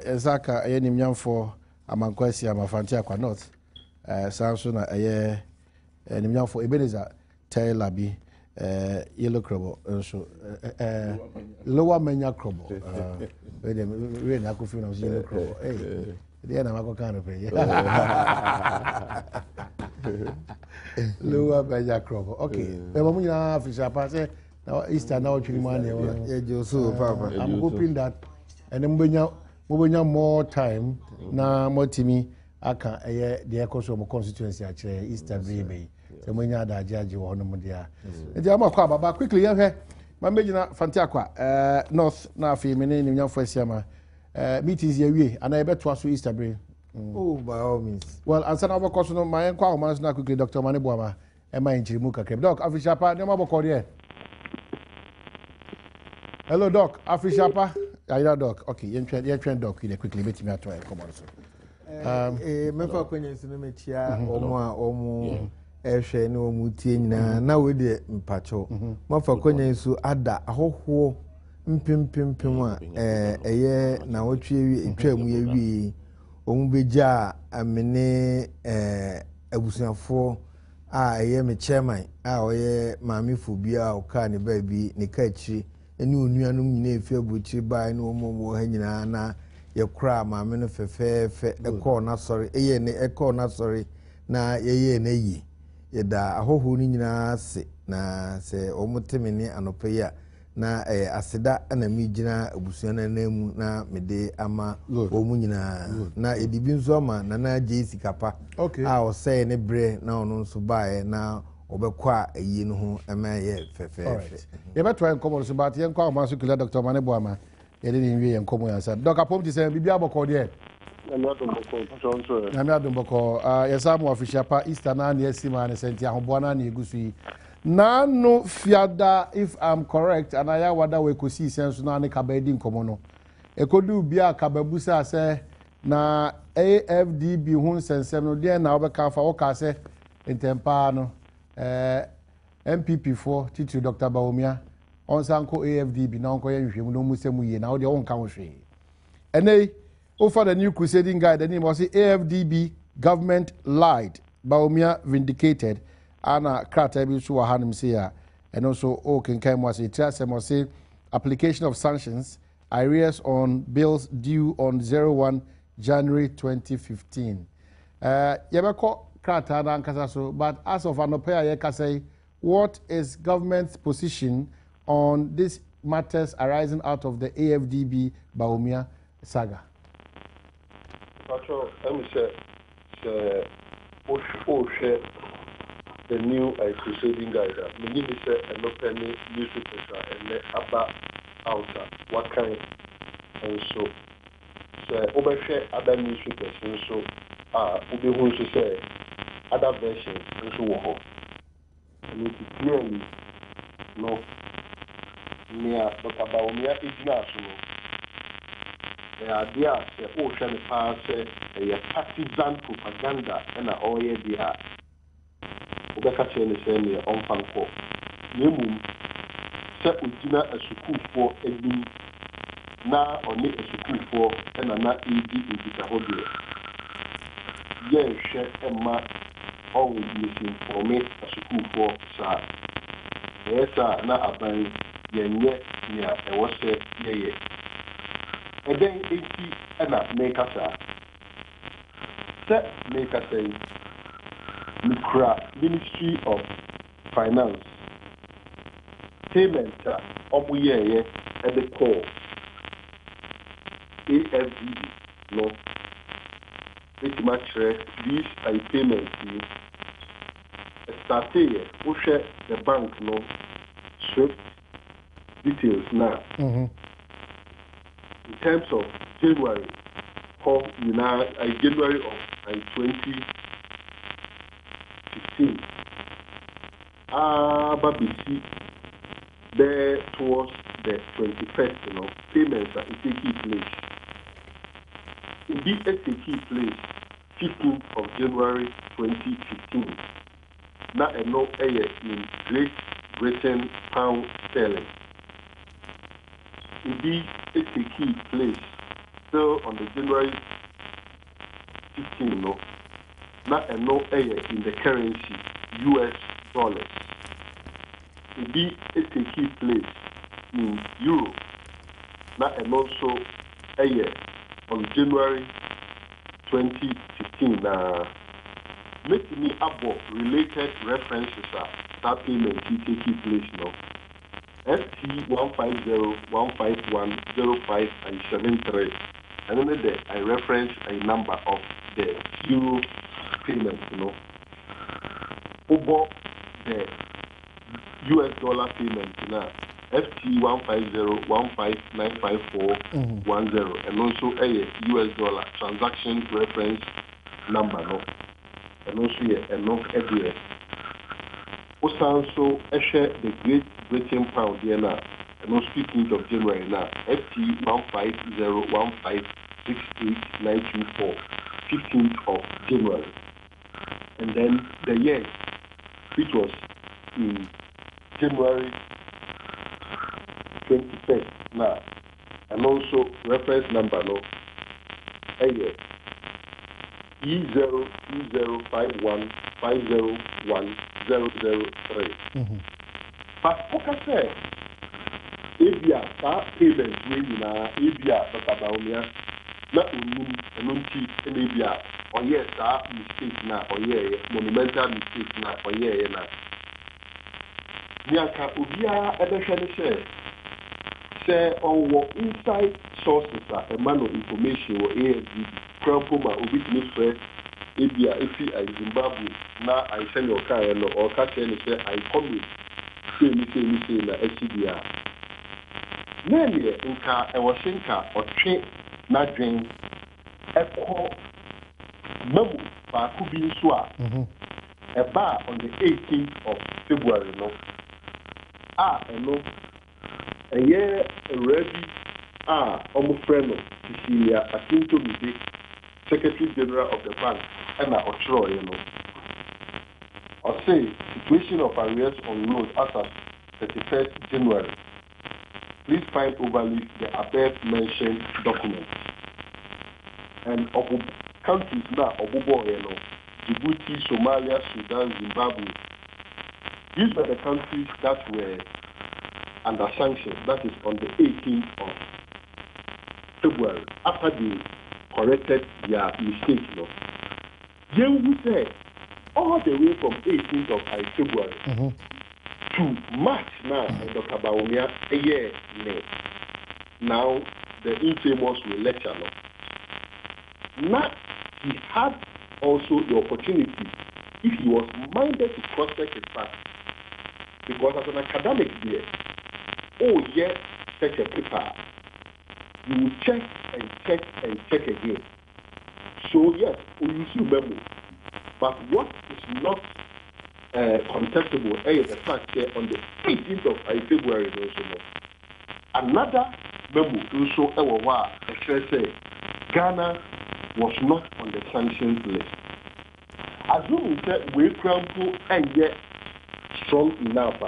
Ezaka eni mnyamfo amankwasi amafanti akwa north sanso na eni mnyamfo Ebeneza Taylor bi yellow crobo so lower menya crobo we na kofi na yellow crobo they na mako kan pe lower menya crobo okay e mo nyina afisha pa say now Easter now chiri mane so papa I'm hoping that and then we more time na motimi aka the echoes of constituency actually Easter baby so when you da judge wo no dia e amakwa baba quickly ye ma mejina fantiakwa north na afi me ne nyamfo asiama meetings ye wie ana e beto aso Easter break oh by all means well answer na bokoso no ma yenkwa o manso na quickly Dr. Mane Boama e ma nchirimu kakra doc official pa ne ma bokọ there. Hello doc official pa yeah, doc. Okay, you train doc quickly. Let me try come on. Me for kwenye sinu me chia omo ehwe ne omu tie nyina na we de mpacho. Me for kwenye su ada ahoho mpimpim a eye na wotwe etwa mu ye wi omu beja amene abusuafo a eye me chairman a oye maami fobia o ka ne ba bi ne ka chi eni onuanum nyina efi abuchi bai na omomo ha nyina na ye kra maame no fefefe ekọ na sori eye ne ekọ na sori na yeye na yi ye da ahoho ni nyina se na se omuteme ni anope ya na aseda na mi gina abusuan na namu na mede ama omu nyina na edibi nso ama na JC kapa a o say ne bre na ono nso bae na obekwa ayi no ho ema ye fefefe ye betwa enkomo so bat ye nkwa amanso kila Dr. Mane Boama ye de nwie ye nkomo ya sa doc apom ti se bibia bokọ de na mi adom bokọ ye samu official pa Easter na na esima na senti ahobo na na egusu yi na no fiada if I'm correct and I wada we kosi senso na ne kabedi nkomo no ekodu bia kababusa se na AFDB hun sensem no de na obeka fa woka se ntempa no MPP for Titi Dr. Bawumia on sanko AFDB na onko ye hwehwem no musemu ye na wo de won kan hwe ene over the new crusading guide the name was AFDB government lied Bawumia vindicated ana krata bi so wahanum say ya and also o kenkan mo say trasem say application of sanctions arrears on bills due on 01 January 2015 yebeko krata na nkasa so but as of anopa ye ka say what is government's position on these matters arising out of the AFDB Bawumia saga? Patrol, let me say, the new crusading guide. We need to say an open newspaper and about outer what kind and so overshare other newspapers and so we want to say other versions and so on. And it is clearly no near Dr. Bawumia international. The idea the ocean pass a partisan propaganda and all year there. Obeka chene sene on fanko. Nemu se ujina a school for ebi na oni a school for and na edi edita hodie. Yen she emma all missing for me a school for sa. Yes na aban yenye nia e wose yeye. And then eti na make us set make us say Ministry of Finance payment omuye at the core AFDB no it much these are payments started here the bank no swift details now in terms of January of January of 2015 BBC there towards the 21st payments are taking place. Indeed, it taking place 15th of January 2015. Now a no in Great Britain pound sterling. Indeed, it taking place still on the January 15, no, not a no in the currency US dollars. It be a key place in euro, not and also on January 2015. Make me about related references that payment take place now. ST 150 151 05 and 73. And then I reference a number of the euro payment, over the US dollar payment now. FT 150 15954 10 and also a US dollar transaction reference number, no, and also a no idea. Also, the Great Britain pound here now, and on 15th of January now, FT 150168924, 15th of January, and then the yen, which was in January 21st now, and also reference number no, E02051501003. But focus say, Abia payment when na Abia Bawumia na ununti Abia or yes mistake na or monumental mistake na or na. Niaka Obia ebehwe say on inside sources emmanuel information or ASD Krampoma obi to me Abia if I Zimbabwe na I send your car or catch any say I come with say na SCDA. Nene nka ewoshinka otwe na dwen ekọ mamu ba ku bi nso eba on the 18th of February no eno eye ready omo friend Cecilia Akintomide, Secretary General of the bank, and I say situation of arrears on loans as at 31st January. Please find overleaf the above mentioned documents. And of countries now, Djibouti, Somalia, Sudan, Zimbabwe. These were the countries that were under sanctions. That is on the 18th of February, after they corrected their mistake. We said all the way from 18th of February to March now, Dr. Bawumia, a year now, the infamous will lecture. Now, he had also the opportunity, if he was minded to cross-check his past, because as an academic there, such a paper, you will check and check and check again. So yes, you see memo. But what is not contestable is the fact that on the 18th of February, another memo also say Ghana was not on the sanctions list. Assuming that we crumple and yet strong enough.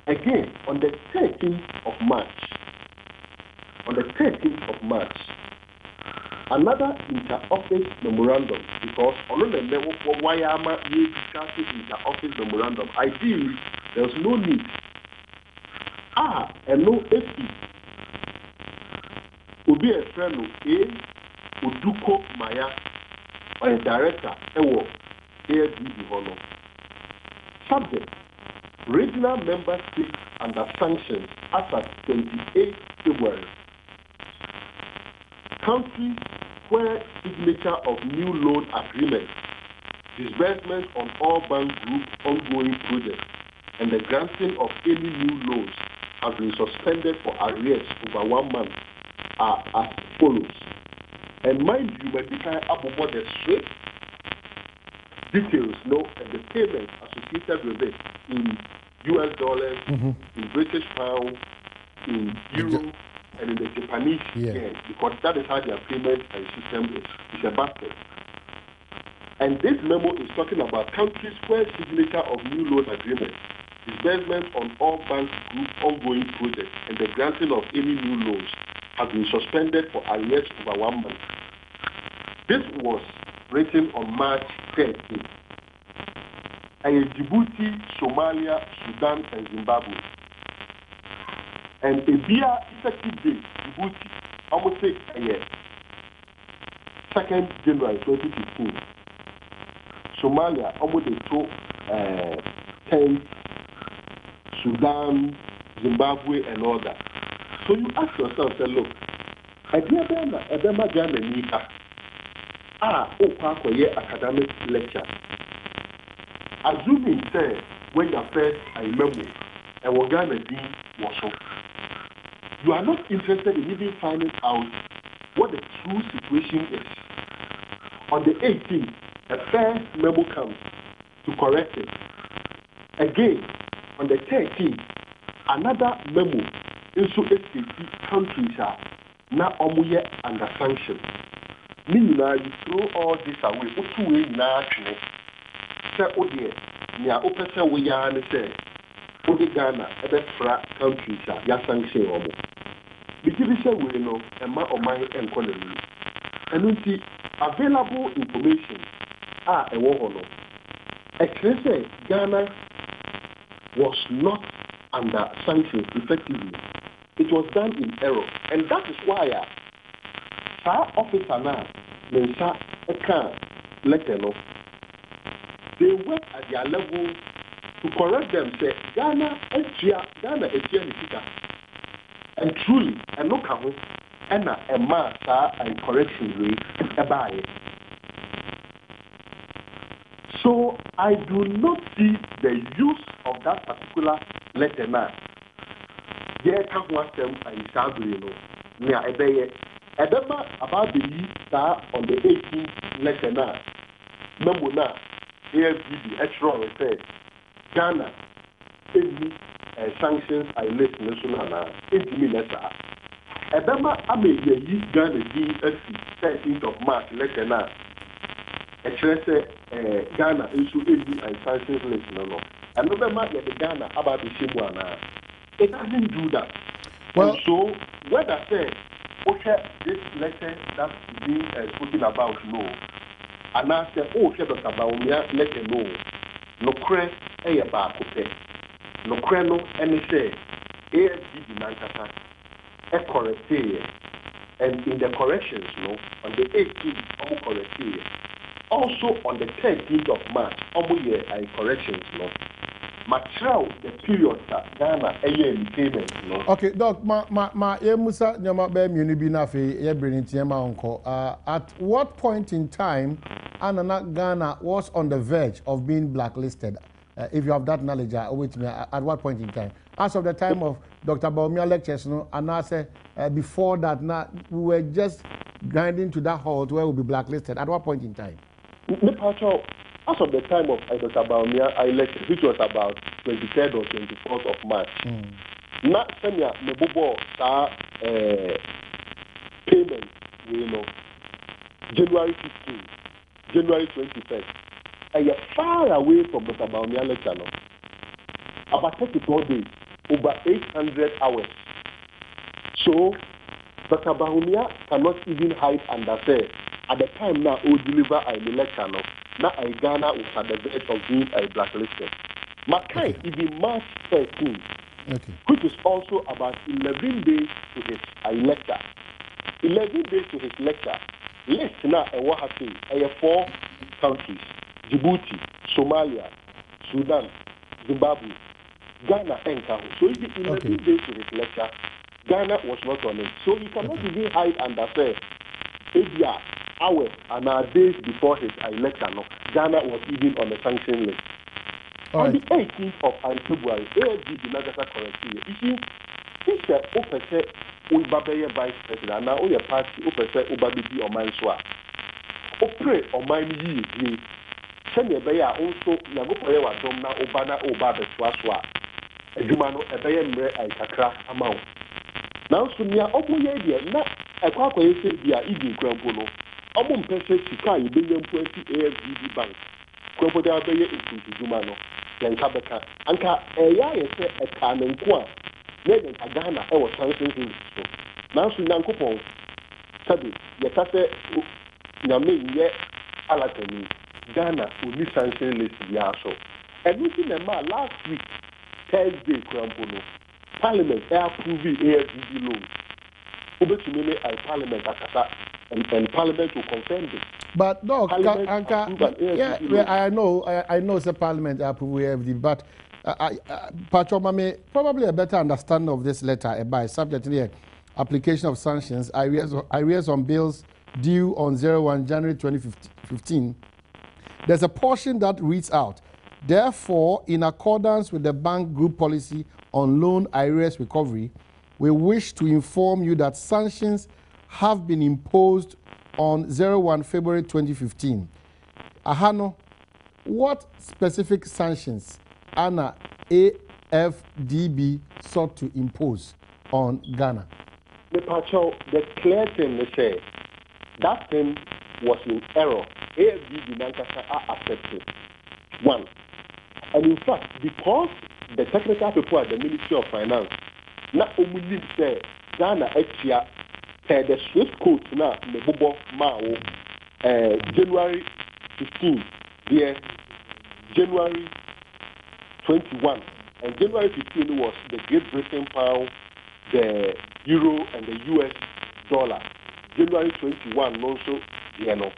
Again, on the 13th of March, another inter-office memorandum, because on the level for Wayama inter-office memorandum, ideally there's no need. And no FE. Obi a friend of Uduko Maya, or a director, ASDB Hono. Subject: regional member states under sanctions as at 28 February. Countries where signature of new loan agreements, disbursements on all bank group ongoing projects, and the granting of any new loans have been suspended for arrears over 1 month are as follows. And mind you, when we can about the straight details, and the payments associated with it in US dollars, in British pound, in euro, and in the Japanese yen, because that is how their payment system is. It's a basket. And this memo is talking about countries where signature of new loan agreements, disbursements on all bank group ongoing projects, and the granting of any new loans has been suspended for arrears over 1 month. This was written on March 13th. Djibouti, Somalia, Sudan, and Zimbabwe. And a beer effective date, Djibouti, almost say a year. 2nd January 2015. Somalia, almost the 10th, Sudan, Zimbabwe, and all that. So you ask yourself, say, look, Edema Ghana Nika, academic lecture. Assuming, say, when you first I remember, and what Ghana did was so. You are not interested in even finding out what the true situation is. On the 18th, a first memo comes to correct it. Again, on the 13th, another memo into SKT countries are now under sanction. Meanwhile, you throw all this away. What two way now? Say, oh dear, near open say we are and say, oh the Ghana, a best countries are ya sanction or more. Because we say we know a man or my economy. And we see available information a war no. Actually, Ghana was not under sanctions effectively. It was done in error. And that is why our officer now, Mensa Eka Leteno, they work at their level to correct them, say, Ghana is here, and truly, and look at it, and a master and correction rate about it. So I do not see the use of that particular letter now. There can't want them and Sabri, near a day. Edema about the year on the 18th letter now. Number now, AFGB, H-Ron said, Ghana, any sanctions I list national now, 80 minutes. Edema, I may use Ghana DFC, 13th of March, letter now. Ghana issue and sanctions list no. And November the Ghana about the Shimwana. It doesn't do that. Well, and so what I say, okay, this letter that's being spoken about no. And I say, okay, Dr. Bawumia, let you know. No credit a back okay. No creno any say AFG Nankata a correct and in the corrections no on the 18th correct. Also on the 13th of March, I corrections no. Material the period that Ghana a year payment no. Okay, Doc, ma Musa nyama be munibi na fe ye bring tiema onko. At what point in time Anana Ghana was on the verge of being blacklisted? If you have that knowledge, wait me. At what point in time? As of the time of Dr. Bawumia lectures, no, and I say before that, now we were just grinding to that halt where we'll be blacklisted. At what point in time? As of the time of Dr. Bawumia lecture, which was about 23rd or 24th of March, not Senya Mebobo payment, you know, January 15th, January 21st. And you're far away from Dr. Bawumia lecture now. About 34 days, over 800 hours. So, Dr. Bawumia cannot even hide under say, at the time now, we deliver a lecture now. Now, Ghana was at the verge of being a blacklisted. Makai, even March 13th, which is also about 11 days to his lecture. 11 days to his lecture. List now, what happened? 4 countries. Djibouti, Somalia, Sudan, Zimbabwe, Ghana, and Kaho. So if it 11 days to his lecture, Ghana was not on it. So he cannot even hide under say, hours and days before his lecture, no, Ghana was even on the sanction list. On the 18th of February, AFG did not correct it. You see, this is Opese Ubabeye Vice President, now your party Opese Ubabi or Manswa. Opre or Mine Yi. Send a bear also Yagopoya Adom na Obana Oba the Swaswa. A Jumano a bear mre a kakra amount. Now, so near Oboya, not a quack way say, dear Idi Crampono. Obum Pese Sika, you bring them to AFGB Bank. Crampoda Beya into Jumano, then Kabaka. Anka, a ya say a can and qua. Then a Ghana, I was sanctioning him. nanso nyankopɔn sabi yɛkasɛ nyame yɛ alatani Ghana only sanction list ya so and looking at my last week Thursday Krampono Parliament approve AFDB loan over to me and Parliament akasa and Parliament will confirm this. But no, yeah, I know the Parliament approve AFDB, but Patroma may probably a better understanding of this letter by subject here application of sanctions arrears on bills due on 01 January 2015. There's a portion that reads out, therefore, in accordance with the bank group policy on loan arrears recovery, we wish to inform you that sanctions have been imposed on 01 February 2015. Ahano, what specific sanctions Anna AFDB sought to impose on Ghana? The clear thing they say, that thing was in error. AFDB Nankasa are accepted. One. And in fact, because the technical people at the Ministry of Finance, not only say Ghana Exia, the Swift code now, Nebobo Mao, January 15, yeah, January 21, and January 15 was the Great Britain pound, the euro, and the US dollar. January 21, also, you know.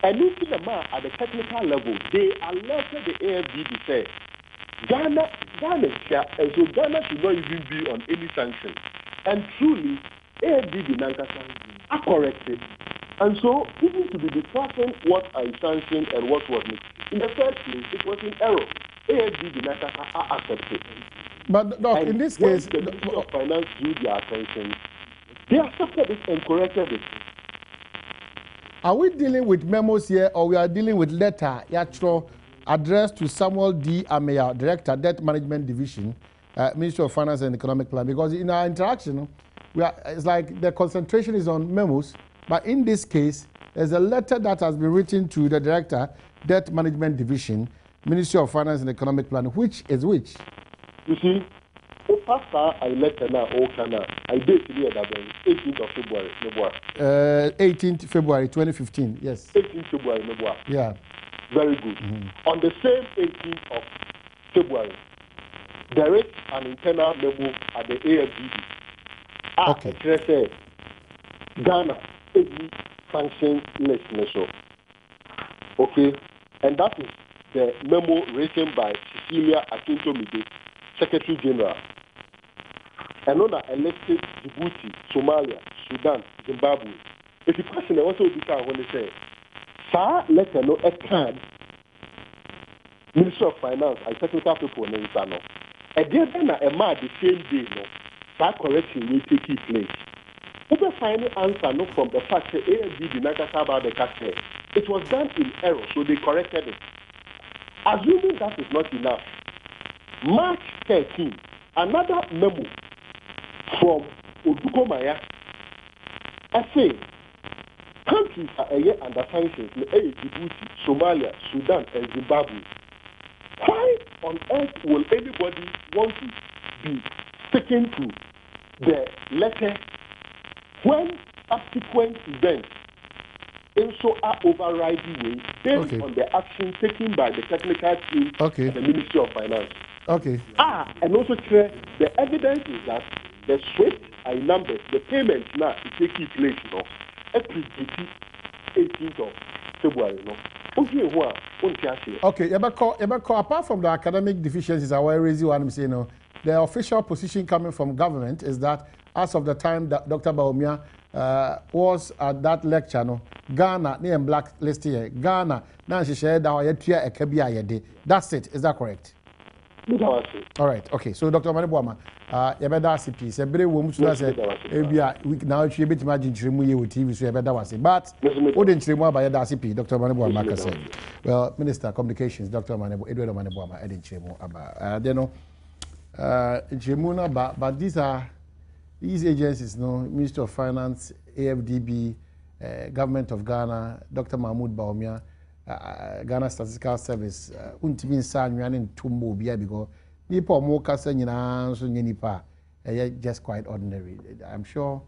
And looking at the technical level, they alerted the AFDB to say, Ghana, and so Ghana should not even be on any sanction. And truly, AFDB Nankasa are corrected. And so, even to be discussing what I sanctioned and what was not, in the first place, it was in error. AFDB Nankasa are accepted. But Doc, in this case, the Ministry of Finance drew their attention, they accepted it and corrected it. Are we dealing with memos here, or we are dealing with letter addressed to Samuel D. Ameya, Director, Debt Management Division, Ministry of Finance and Economic Plan? Because in our interaction, it's like the concentration is on memos, but in this case, there's a letter that has been written to the Director, Debt Management Division, Ministry of Finance and Economic Plan. Which is which? You see, I letter now, I date here that 18th of February, 18th February 2015, yes. 18th February, yeah. Very good. On the same 18th of February, there is an internal memo at the AFDB. Okay. It says Ghana, any sanction list. Okay, and that is the memo written by Cecilia Akintomide, Secretary General. Another elected Djibouti, Somalia, Sudan, Zimbabwe. If you question the also this when they say, "Sir, let know a card." Minister of Finance, I technical people in Insano. A day then a man the same day, no, that correction will take place. If the final answer no from the fact that AFDB did not about the cash, it was done in error, so they corrected it. Assuming that is not enough, March 13, another memo from Odukomaya, I say, countries are under sanctions, Djibouti, Somalia, Sudan, and Zimbabwe. Why on earth will anybody want to be sticking to the letter when subsequent events also are overriding way based on the action taken by the technical team of the Ministry of Finance? And also the evidence is that the SWIFT numbers, the payments now is taking place every 18th of February. Okay, apart from the academic deficiencies I will raise what I'm saying, the official position coming from government is that as of the time that Dr. Bawumia was at that lecture, Ghana, near blacklist here, Ghana, now she said that that's it, is that correct? All right, okay. So, Dr. Manibwama, Yabeda CP, Sebre Wum, so that's a week now. She bit imagine Trimu with TV, so Yabeda was it. But wouldn't Trimu by Yada CP, Dr. Manibwama said. Well, Minister Communications, Dr. Manibwama, Edward Manibwama, Edin Trimu about. They know, Trimuna, but these agencies, Ministry of Finance, AFDB, Government of Ghana, Dr. Mahmoud Bawumia. Ghana Statistical Service untimi nsa anwane ntombo bia because nipa omo kasa nyina so nyenipa just quite ordinary. I'm sure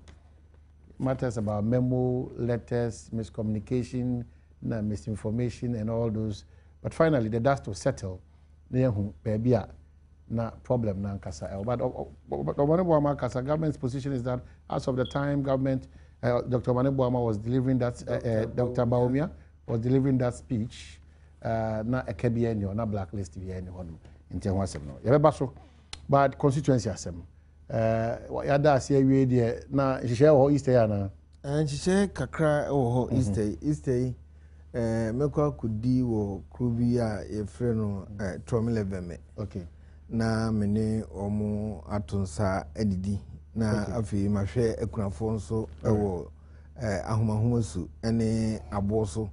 matters about memo, letters, miscommunication, misinformation, and all those. But finally, the dust will settle. Baby, na problem na kasa. But government's position is that as of the time government, Dr. Bawumia was delivering that, Dr. Bawumia was delivering that speech, na EKBN or na blacklist VN on in Tianwasem. No, but constituency asem. Yada say we there na share or Easter yana. And she say kakra oh Easter. Mekwa kudi wo krubia e freno Tromileveme. Okay. Na mene omo atonsa edidi na afi mahwe ekunafo nso ewo ahomahomasu ene aboso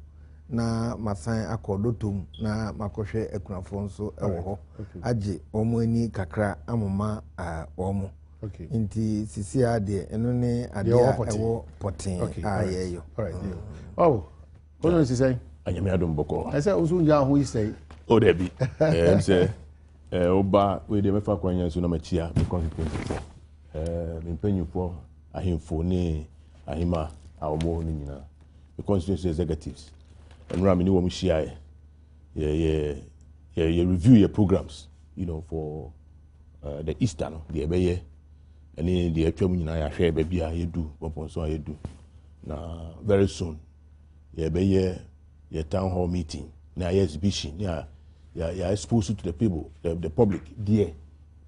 na masan akodotom na makohwe ekunafo nso ewo ho age omo ani kakra amoma omo. Okay. Inti sisi ade eno ne ade ewo potin ayeyo. All right. Oh. What do you say? Anyame Adom boko. I say usu nja ho say. O debi. Say oba we de mefa kwanya so na machia be consequence. Mpenyufo ahemfo ne ahima awomo ni nyina. The constituency executives. And Rami ni wo mhia ye review your programs, you know, for the Eastern, the ebeye and the atwam nyina ya hwe ba bia ye du poponso ye du. Na very soon ye ebeye your town hall meeting, now exhibition, yeah, exposed to the people, the public. Dear,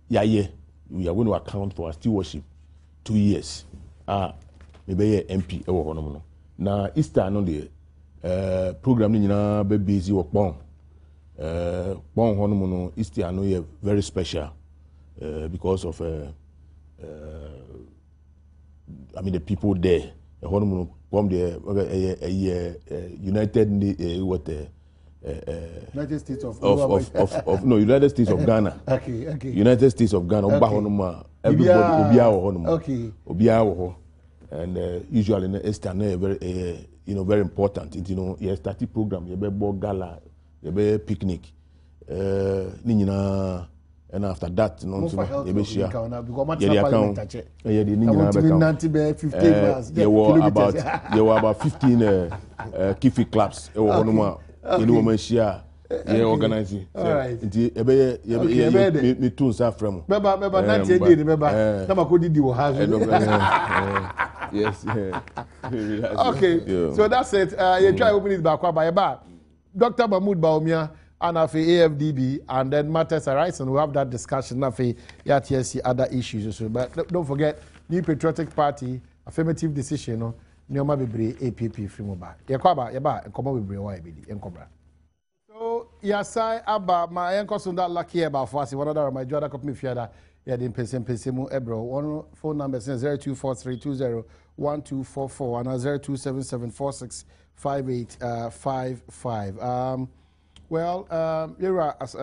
yeah, we are going to account for our stewardship 2 years. Maybe MP or now Easter on the program in be busy or bon honomono Easter no very special because of I mean the people there. From the United United States of United States of Ghana. Okay. United States of Ghana. Everybody Obia. And usually in Eastern very very important. You know, you start the program, you be gala, you be picnic. And after that, no, you be share. There were about 15 Kifi clubs. You know, share. Organizing. All right. Me too, sir. From. Yes. Okay. So that's it. You try opening it back by Dr. Mahmoud Bawumia. And AFDB, and then matters arise, and we'll have that discussion. Yes, other issues. But don't forget, New Patriotic Party, affirmative decision, no, Nyoma Bibre, APP, free mobile. Yaba, and come over with Encobra. So, Yasai Abba, my uncle, so that lucky about for us, one other of my Jordan company fiada, Yadin Pesemu Ebro, one phone number is 0243201244 and 0277465855. Well, as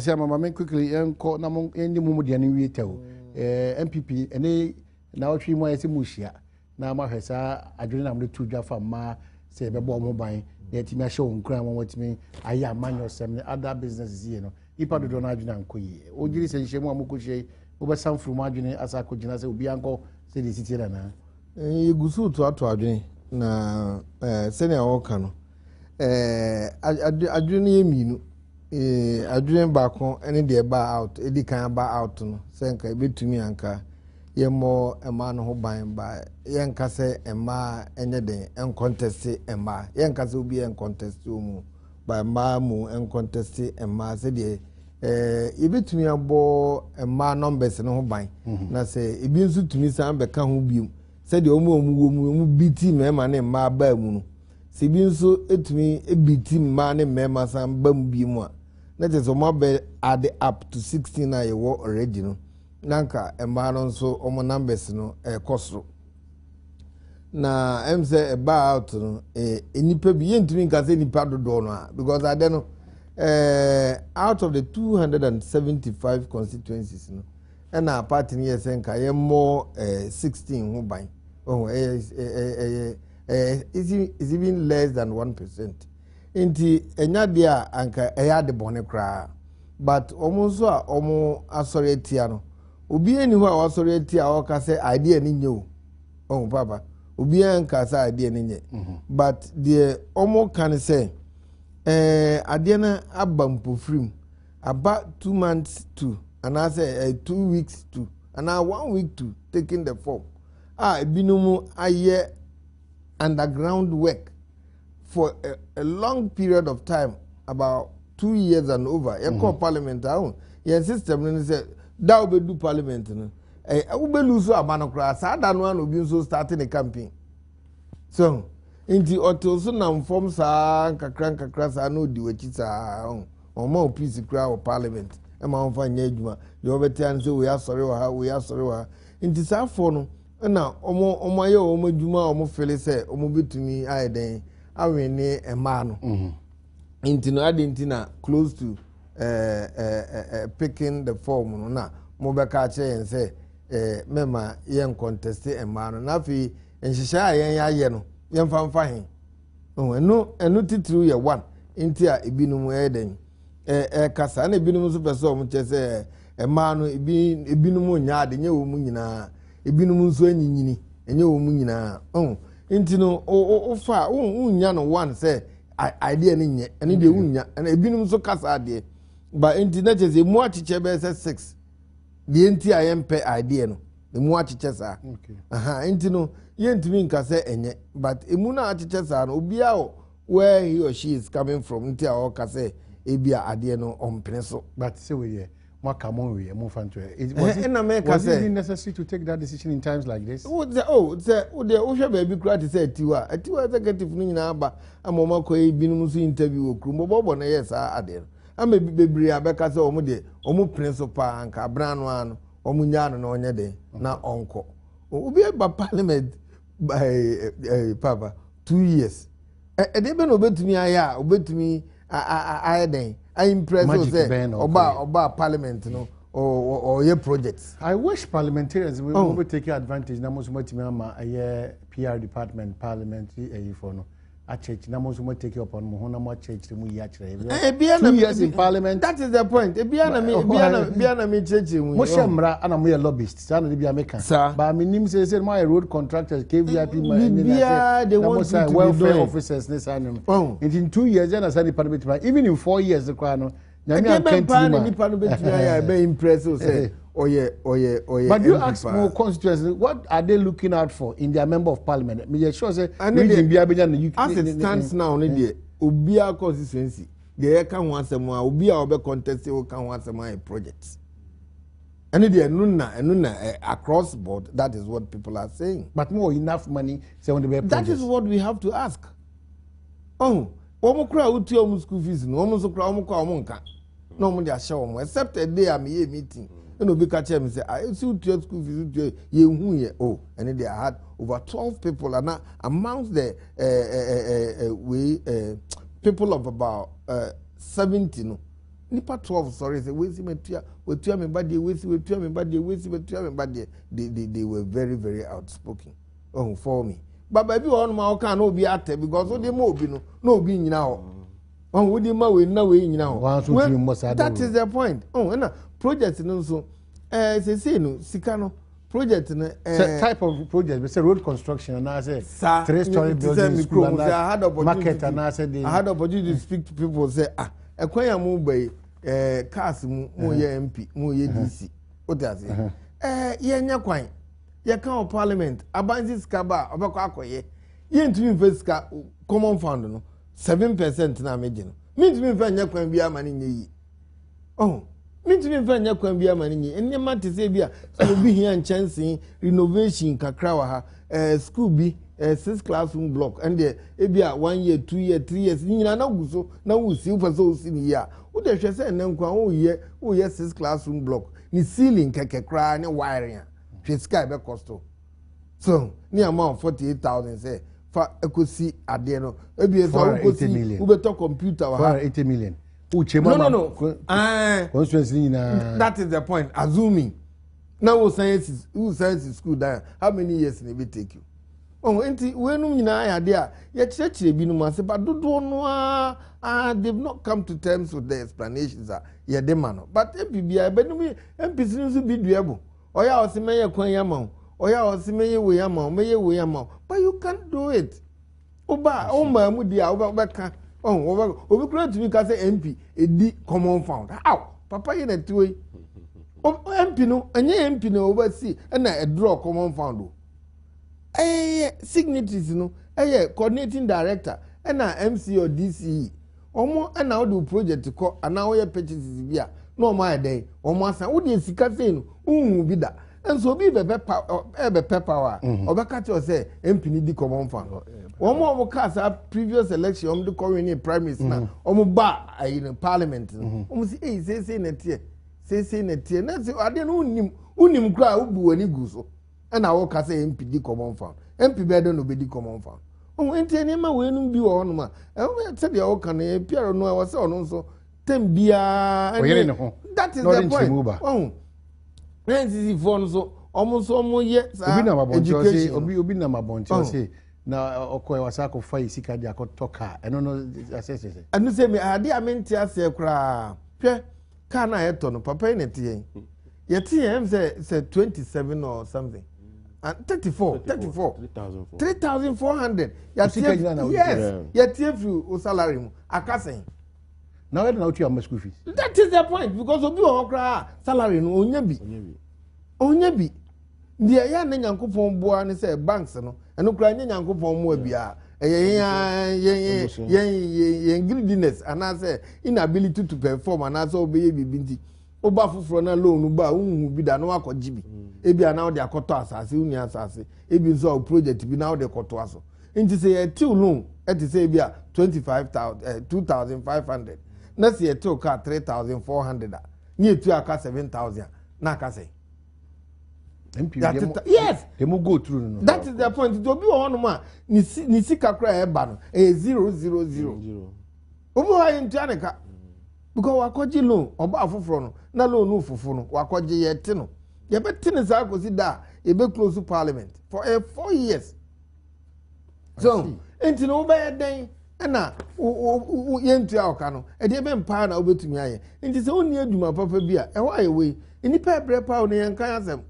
I'm quickly in the Mumudian Retail, MPP, and now 3 more as a Mushia. Now, my Hessa, I didn't have the 2 Jaffa Ma, say, Bawumia, yet me show crown with me. I am manual some other businesses, you know. If I don't have an Koye, Ojiri says, Shemo Mukuche, over some from margin as I could say, Bianco, say the city. You go so to Atwadi, na Senior Okano. Adwene yeminu adwene baako ene de ba out edi kan ba out no senka ebetumi anka yemo ema no ho ban ba yenka se ema enye den en contest ema yenka se obi en contest omu ba ema mu en contest ema se de ebetumi abo ema numbers no ho ban na se ebi nso tumi san be ka ho biom se de omu biti ema na ema ba mu no Sibi nso etumi ebiti mma ne mmema san bam bi mu a na te so be add up to 16 na ye wo already no nanka emma no nso omo numbers no kosoro na emse e ba out no enipa bi yentumi nka se nipa dodo no a because ade no out of the 275 constituencies no and our party ni yesenka ye more 16 ho ban oh is even less than 1%. Inti enyadia anka eya de bone kra but omo so a omo asore tia no obi eni ho a wasori ati a waka say idea ni nye o papa obi an ka say idea ni nye but the omo kan say ade na aba mpofrim about 2 months to and I say 2 weeks to and 1 week to taking the form ebinumu aye underground work for a long period of time about 2 years and over you call parliament your system ni say da obedu parliament no ubelu so abanokra sa da no an obi so starting a campaign so inti otoso na form sa kakra sa no di wachi sa ma opisi kra o parliament e ma onfa nya adwuma de obeti an so we asore wa inti sa fo no na omo aye omo adwuma omo fele se omo betumi ayeden awene ema no inti no adinti na close to picking the form no na mo be ka che say mema yen contest ema no na fi enhihya ayen aye no yen famfa hen enu titru ye one inti a ebinum eden kasa na ebinum so pese o mo che say ema no ebinum nya ade nya wo mu nyina ebinum so anyinyini enye wo mu nyina inti no o fa nya no one say idea ni nye ene de unya na ebinum so kasa ade ba inti na che say mu achiche be say 6 de inti ayempe idea no mu achiche sa inti no yentimi nka say enye but emu na achiche sa no obia o where he or she is coming from inti a o ka say ebia ade no ompene so but say we here was it necessary to take that decision in times like this? The baby cry to say Tiwa executive Nina Amoma Koi Binus interview Krumbo na yes I may be Abeka so Omu Principal and Cabran Omunyano no Nyade na uncle. Obi by parliament by Papa 2 years. And they been obey to me, obey to me, I impressed say about parliament no or your projects. I wish parliamentarians will be taking advantage na most mutima a PR department parliamentary for no a church na most will take upon mo na mo church mu ya kire 2 years in parliament. That is the point. Biana me church mu mo shemra ana mo lobbyists ana de bia meka ba me nim say my road contractors KVIP they want to welfare officers this and in 2 years and as parliament even in 4 years the kwano nyame akanti nipa no betumi ya be impress say oye but you ask more constituencies what are they looking out for in their member of parliament me sure say region bia benya no as it stands now no dey obia constituency dey ka ho asem a obia obe contest o ka ho asem a project and dey enuna across board that is what people are saying but more enough money say on the project that is what we have to ask omo kura uti omo school fees no omo so kura omo kwa omo nka no omo dey show omo except a day am here meeting and obi ka che me say I see uti school fees uti ye hu ye and they had over 12 people and amongst the people of about 70 no nipa 12 sorry say we see me me body we see me body we see me body they were very very outspoken for me. But baby on my can no be at because of the mobile no be now. On with the we now we now. That is the point. And project no so say no sikano project type of project we say road construction and I say 3-story building market and I had opportunity to speak to people say ekwanya mu by cars mu ye MP mu ye DC what does it ye nya kwan ye kan parliament abanzi skaba obekọ akoye ye ntumi feska common fund no 7% na meje no me ntumi fa nya kwan bia mani nye yi me ntumi fa nya kwan bia mani nye enne mate se bia so bi hia chance renovation kakra wa ha school bi 6 classroom block and there bia 1 year 2 year 3 years nyina na guso na wusi ufa so usi ni ya wo de hwe se enne nkwa wo ye 6 classroom block ni ceiling kekekra ne wiring sky be costo so ni amount 48,000 say fa ekosi ade no ebi so ekosi we beto computer wa 80 million no constituency na that is the point assuming now science school down how many years will it take you enti we no nyina ya de a ye chire bi no mase ba dodo no they've not come to terms with the explanations ye de man but ebibia be no MPC no so bi duebo oya osimeye kwan yama oya osimeye we yama meye we yama but you can't do it oba o ma mu dia oba ka obi kura tumi ka say MP edi common fund how papa ye na tuwe MP no enye MP no oba si na e draw common fund o signatories no coordinating director na MC or DCE omo na o do project ko ana o ye purchases bia no ma eden omo asan wo de sika sei no unhu bi da enso obi be power obeka cho say MP ni di common fund omo kasa previous election omo de correct primaries na omo ba in parliament omo si say na tie na say ade no unim kra ubu ani gu so na wo kasa MP di common fund MP be don obedi common fund enti ni ma we nu bi wo no ma say de wo kan e piero no wo say ono so tembia that is the point NCC phone so omo ye obi na maboncho say na okoy wasako fa isika dia kotoka eno no asese anu say me ade amenti ase kra hwe ka na yeto no papa ne tie yeti em say 27 or something and 3,400 yes yeti through o salary mu akasen now na uti am school fees that is the point because obi o kra salary no onya bi dia ya na nyankopon boa ne say banks no eno kra nya nyankopon mu abia ye greediness and I say inability to perform and I say obey bibi nti oba foforo na loan ba unhu bi da na wakoji bi ebi ana de akoto asase uni asase ebi nso project bi na de koto aso nti say e till loan e say bia 25,000 na say e till car 3,400 ni etu aka 7,000 na aka say yes they will go through no that is the point to be one ma ni sika kra e ba no 000 omo ha intaneka because wakoji loan oba afoforo no na loan no fofo no wakoji ye te no ye be te ne sa kosi da e be close to parliament for 4 years so enti no be den na ye ntu aka no e de be mpa na obetumi aye enti se oni aduma papa bi a e wa ye we ni pa bre pa o ne yan kan asem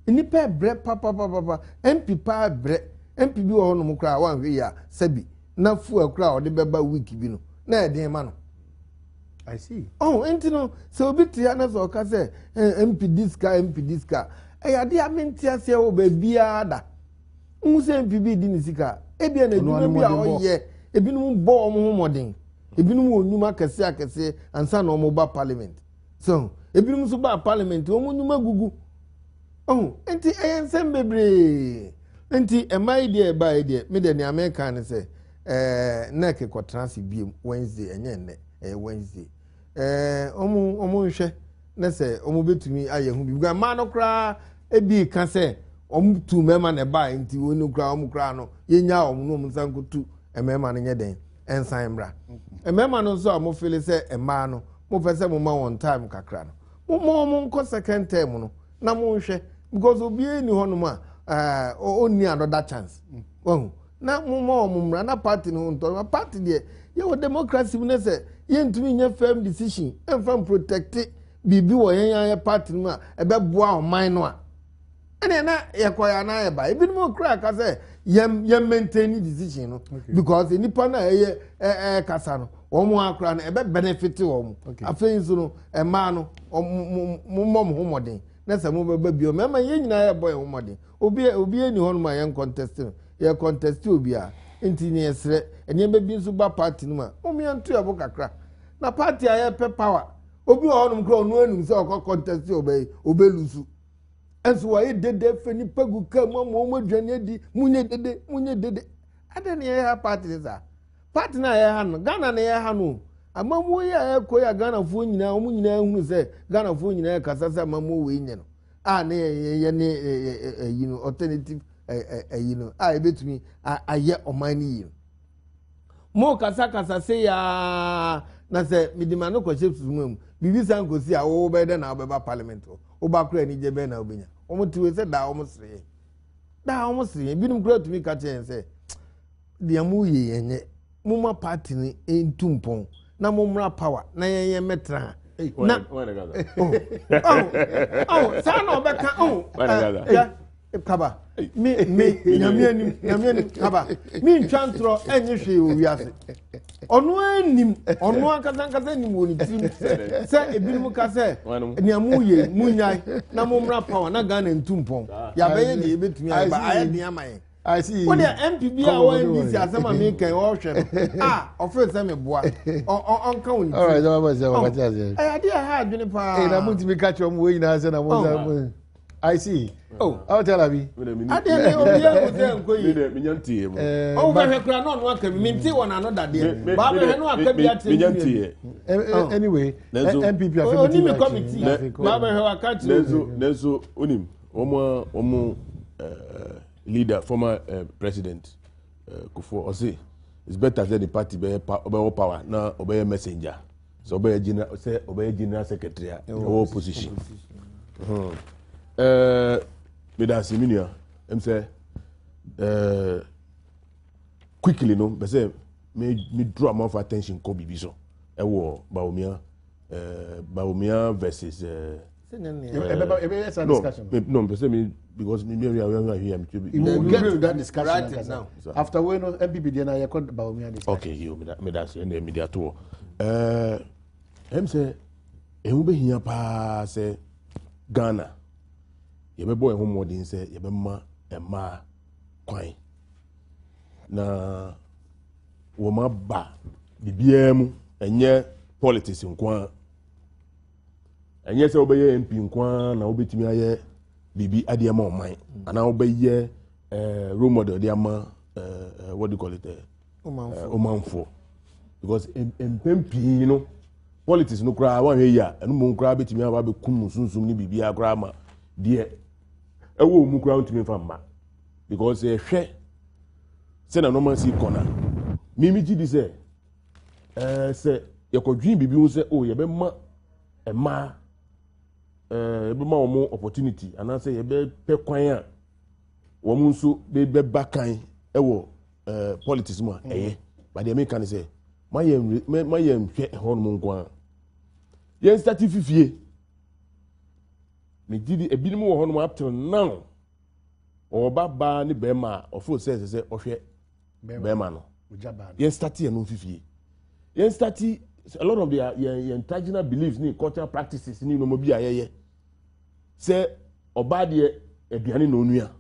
ni pa bre papa MP pa bre MP bi wo no mukra wan hwe ya sabi na fu akura o de beba week bi no na e den ma no I see. Oh, entino so biti ya na so ka say MP this car ya de amenti ase o ba bia da mu se MP bi di ni sika e bia na duma bia o ye ebinum bo o mo modern ebinum onuma kese ansa na o mo ba parliament so ebinum so ba parliament o mo nyuma gugu oh enti ensem bebre enti emai de ba ide me de ni American ne say na ke ko transi biem Wednesday enye ne Wednesday omu nhwe na se omu betumi aye hu bi gwa ma no kra ebi ka se omu tu mema na ba nti wonu kra omu kra no yenya omu no msankutu emema no nye den ensan mra emema no so omu feel se ema no mo pese mo ma one time kakra no mo nko second term no na mo nhwe because obi eni ho no ma oni another chance na mo mra na party no nto party de ye democracy ne se yentumi nya firm decision and from protect bibi wo yan party no e be boa o man no a ene na ye koya na ye ba ebi no kra ka say yem maintain decision no because nipa na ye kasa no wo mo akra na e be benefit wo mo afenso no e ma no mo homoden na se mo be bio mema ye nyina ye boy homoden obi eni ho no ma ye contest obi a enti ni esre enye be bi nso ba party no ma o mi antu ya bo kakra na party aye pe power obi o no mkro no anum se o contest obe lusu enso wa ye dede fe ni pagu ka mo adwane di munye dede ade ne ya party za party na ya ha no Ghana na ya ha no amamu ya ko ya Ghana fu nyina o mu nyina hu se Ghana fu nyina kasa se amamu we nye no a na ye ne you know alternative you know ebetumi aye omani yi mo kasa se ya na se midima no ko chef sumam bibi san ko si a wo be de na obeba parliament o ba kura ni je be na obenya o mo tiwe se da o mo sire binum kura tumi ka chen se dia mu ye yenye mo ma party ni entumpon na mo mra power na ye metra na saa na obeka kaba me nyame kaba me ntwantro enye hwe owiase ono anim ono akasa nim woni tim se ebinim ka se ne amuye munyai na momra power na Ghana ntumpon ya beye de ebetumi aye de amaye I see. What the MPB are when this as some American ocean. Offer some boy. On all right, I did have been a I'm going to be catch on way now, and I was. I see. Oh, I'll tell you. I didn't know. Over her crown on one can mean one another day. Barbara, no, I can be anyway. MPP committee. Barbara, I can't. There's unim. Omo. Leader, former president, Kufo Ose, it's better that the party be power now obey messenger. So obey general secretary or opposition. Mesdames et messieurs, say quickly no, but say me draw more attention ko bibi so. E wo Bawumia versus no, because we are here. We will get to that discussion right now. After we know MPP, then I called Bawumia discussion. Okay, you me that's in the media too. Say, be here pa say Ghana. You be boy home wording say you be ma kwan. Na wo ba bibia mu enye politics nkwan. Enye se obeye MP nkwan na obetimi aye bibi adiama oman ana obeye role model diama what do you call it omanfo because MP you know politics no kra wan hwe ya enu mo kra betimi aba be kum sunsun ni bibi akra ma de ewo mu kra ntimi fa ma because hwe se na normal si corner mimi ji di se se yekodwin bibi hu se o ye be ma ema ebe ma omo opportunity and say ebe pe kwan a wo mu nso be bakan ewo politics mu eye but the American say ma yem hwe ho no nkwan yen start fifie me didi ebinim wo ho no up till now o baba ni be ma ofo say ohwe be ma no yen start ye no fifie yen start a lot of their traditional beliefs ni cultural practices ni no mo bi ayeye say oba de aduane no nua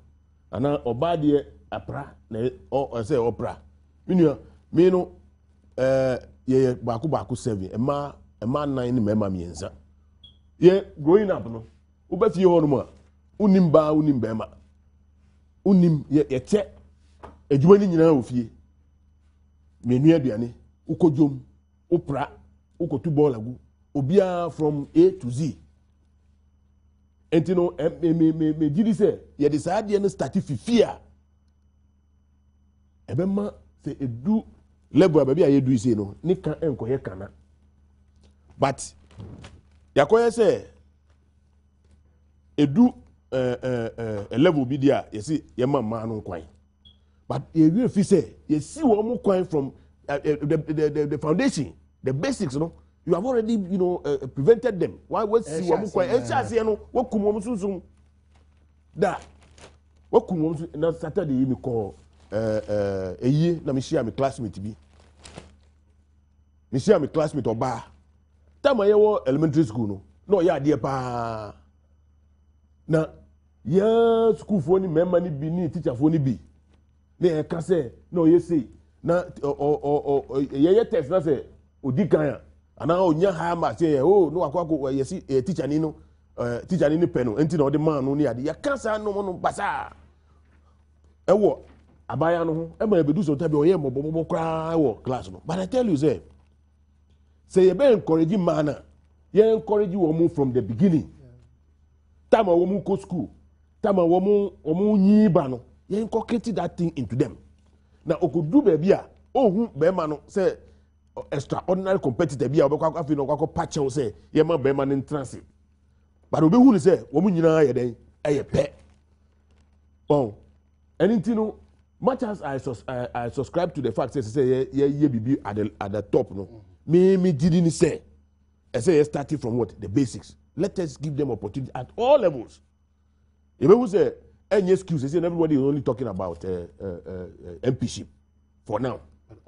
ana oba de apra na o say opra minua me no ye baako 7 ema 9 ni mema mienza ye growing up no wo ba fie ho no ma unim ba unim be ma unim ye che adwuma ni nyina ofie menua aduane ukodwom opra ukotu ball agu obia from A to Z entino me didi say ye decide no start fifia ebema say edu level baby aye do say no ni kan enkoye kana but yakoye say edu a level bi dia ye see ye ma no kwan but ye we fi say ye see wo mo kwan from the foundation the basics no you have already prevented them why see wo mo kwan e no wo kum wo sunsun da wo kum wo na Saturday me call eyi na me share me classmate bi me share me classmate oba time ye wo elementary school no ya ade pa na ya school fo ni member ni bi ni teacher fo ni bi na e ka say no ye say na ye test na say odi kan ana onya ha ma say no akwa ye si teacher ni no teacher ni pe no enti na odi man no ni ade ya ka sa no basa ewo abaya no ho e ma bedu so tabi oye mobo kra wo class no but I tell you say you be encourage man you encourage wo from the beginning tama wo mu ko school tama wo mu nyiba no you inculcate that thing into them na okodu ba bia ohun be ma no say extraordinary competitor bia obekwa afi no kwakọ patch say ye ma be ma no transit but obehu ni say wo mu nyina ye den eye pe bon anything no much as I subscribe to the fact say ye bibi at the top no me didn't say I say starting from what? The basics. Let us give them opportunity at all levels. If we say any excuses, and everybody is only talking about MPship for now. But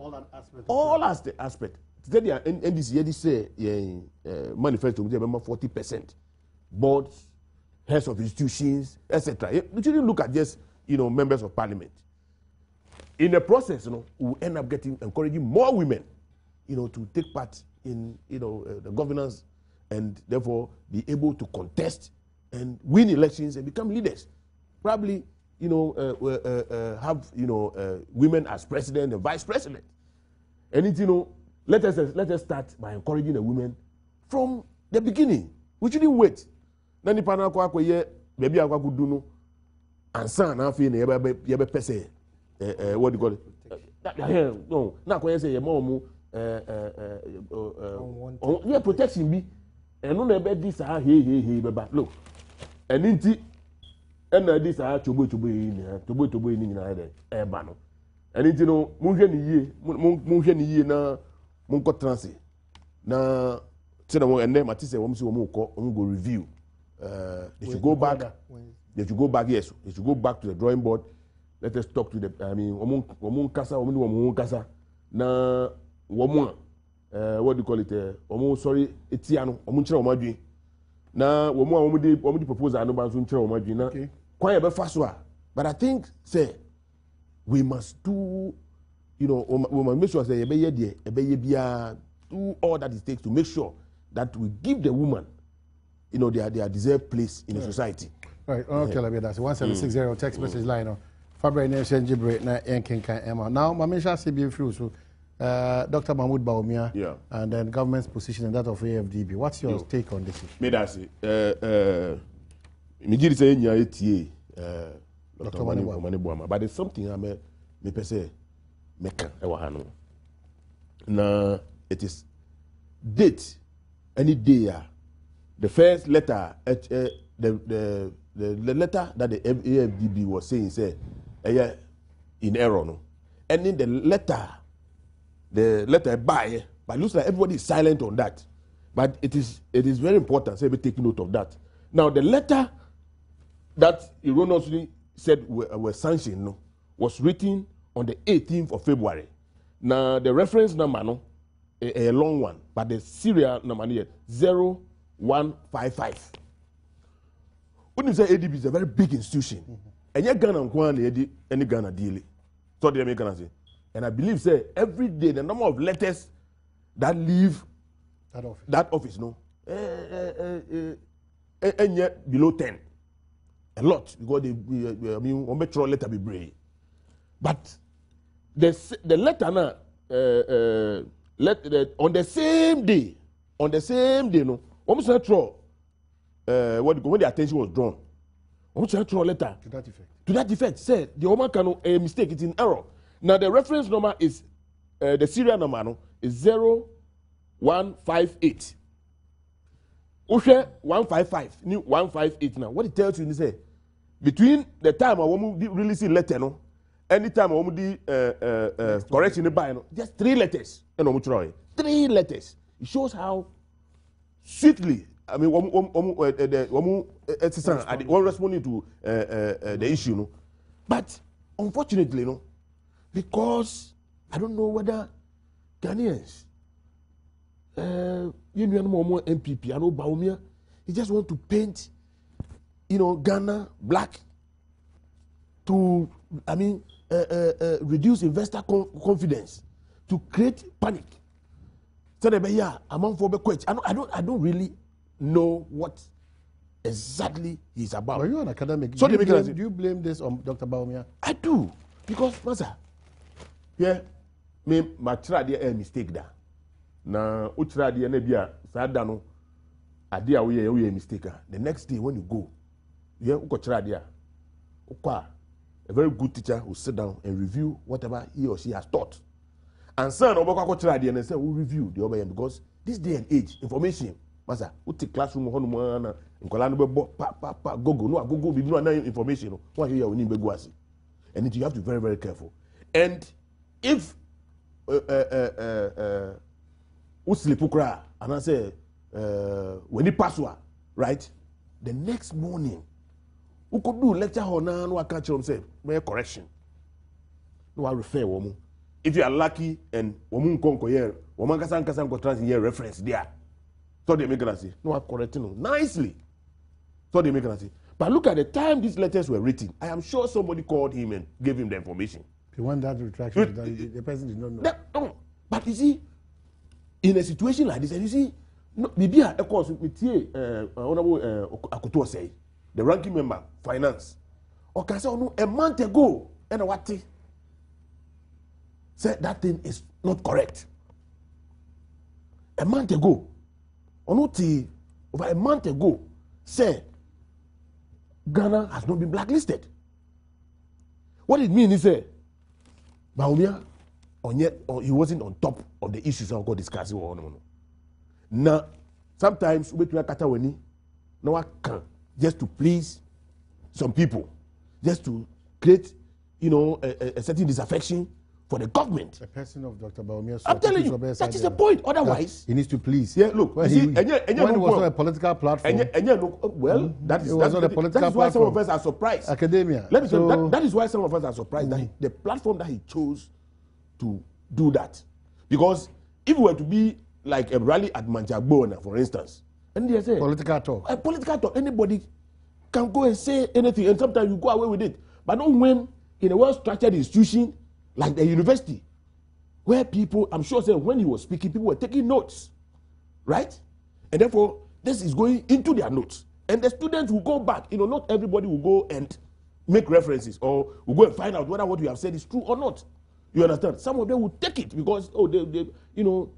all aspect. Today, NDC say manifesto 40%. Boards, heads of institutions, etc. You shouldn't look at just members of parliament. In the process, we end up encouraging more women, to take part in the governance, and therefore be able to contest and win elections and become leaders. Probably, have women as president and vice president. And let us start by encouraging the women from the beginning. We shouldn't wait. Nani pana kwa ye baby akwa kudu ansa na afi na yebe pese what do you call it? No, na kwa say ye mo yeah, protection be and no ebe this hey beba look and inti and this chobo ni na e ba no and inti no munhwe ni yie na munko transi na tena mo ene matise wo msi wo mo go review. They should go back. They should go back. Yes, they should go back to the drawing board. Let us talk to the. I mean, omun kasa. Na what do you call it? Sorry, etiano. Omun chira omadwi. Na omudi propose anu banso chira omadwi na. Kwa ebe faswa. But I think say we must do. We must make sure say ebe bia do all that it takes to make sure that we give the woman. Their deserved place in the society. Right. Okay, that's 1760 text message line. Fabre Nation Jibre na Enkenka Emma. Now, Mamisha CB through so Dr. Mahmoud Bawumia and then government's position and that of AFDB. What's your take on this issue? Me that's it. Me say nya etie Dr. Bawumia. But there's something I me per se meka e wa hanu. Na it is date any day. The first letter, the letter that the AFDB was saying, say, in error, no. And in the letter by, but looks like everybody is silent on that. But it is very important, so we take note of that. Now, the letter that erroneously said were sanctioned, no, was written on the 18th of February. Now, the reference number, no, a long one, but the serial number here, 0155. When you say ADB is a very big institution, and you're Ghana and any Ghana deal. So they make Ghana say. And I believe say every day the number of letters that leave that office no and yet below 10. A lot because they on metro letter be brave. But the letter now on the same day no almost metro when the attention was drawn. Almost metro letter to that effect said the woman can a mistake, it's in error. Now the reference number is the serial number no, is 0158. Ushe 155, new 158 now. What it tells you is say between the time I want to release a letter no, anytime I want to correction the buy no, just 3 letters. And 3 letters. It shows how sweetly I mean one responding to the issue no. But unfortunately no, because I don't know whether Ghanaians you know more MPP, I know Bawumia, he just want to paint Ghana black to reduce investor confidence, to create panic. So among for I don't really know what exactly he's about. But you're an academic. So do you blame this on Dr. Bawumia? I do, because Master, my child a mistake there. Na uchra de na bia sada no ade a we mistake. The next day when you go, ukochra de a very good teacher will sit down and review whatever he or she has taught. And son obokochra de and say we review the obey because this day and age information master uti classroom hono na nkola no be gogo no agogo bi no na information no what here we need be go ase. And you have to be very very careful. And if Uslipukra and I say when he pass, right? The next morning, who could do lecture or no, I can't say, may correction. No, I refer woman. If you are lucky and woman conquer here, woman can trans here reference there. So they make us say, no, I'm correcting nicely. So they make us say. But look at the time these letters were written. I am sure somebody called him and gave him the information. The one that retraction, the person did not know. No. But you see, in a situation like this, and you see, no, of course, Honorable Akoto say, the ranking member, finance, or can say, oh no, a month ago, and what said that thing is not correct. A month ago, or not over a month ago, said Ghana has not been blacklisted. What it means is that Bawumia, he wasn't on top of the issues I'm going to discuss. Now, sometimes we try to win. Now I can just to please some people, just to create, a certain disaffection for the government. The person of Dr. Bawumia. I'm telling you, that is the point. Otherwise, he needs to please. Yeah, look. When it was not a political platform. That is why some of us are surprised. Academia. Let me say that is why some of us are surprised that the platform that he chose to do that, because if we were to be like a rally at Manjagbona, for instance, and they say political talk, anybody can go and say anything, and sometimes you go away with it. But not when in a well-structured institution like the university, where people, I'm sure, say when he was speaking, people were taking notes, right? And therefore, this is going into their notes, and the students will go back. Not everybody will go and make references or will go and find out whether what we have said is true or not. You understand? Some of them will take it because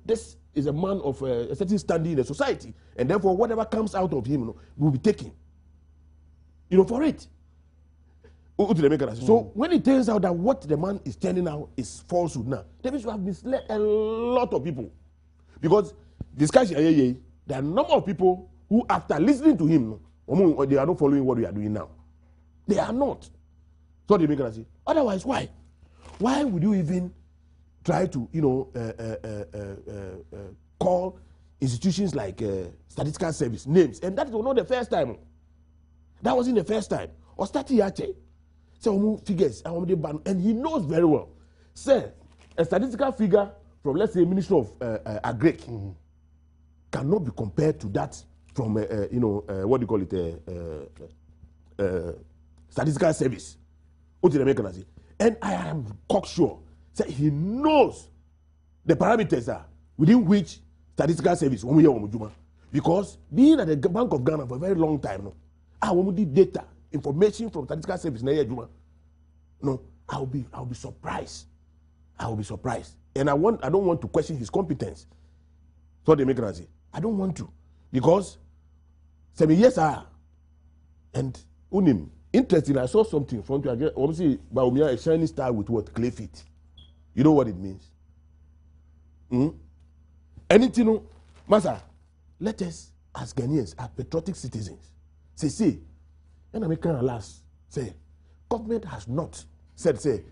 this is a man of a certain standing in the society, and therefore whatever comes out of him will be taken. For it. So when it turns out that what the man is telling out is falsehood now, that means you have misled a lot of people. Because discussion, there are a number of people who, after listening to him, they are not following what we are doing now. They are not. So they make us say, otherwise, why? Why would you even try to, call institutions like Statistical Service names? And that was not the first time. That wasn't the first time. Or Statistics. So figures, and he knows very well. Say, a statistical figure from, let's say, Ministry of Agric cannot be compared to that from, what do you call it, Statistical Service. And I am cocksure that he knows the parameters are within which Statistical Service, because being at the Bank of Ghana for a very long time, I want to data. Information from Statistical Service, no, I'll be surprised. I will be surprised, and I don't want to question his competence. So they make us say, I don't want to, because 7 years are, and unim interesting. I saw something from you again. Obviously, Bawumia a shining star with what clay feet. You know what it means? Anything, Master. Let us, as Ghanaians, as patriotic citizens, say. And American alas say, government has not said,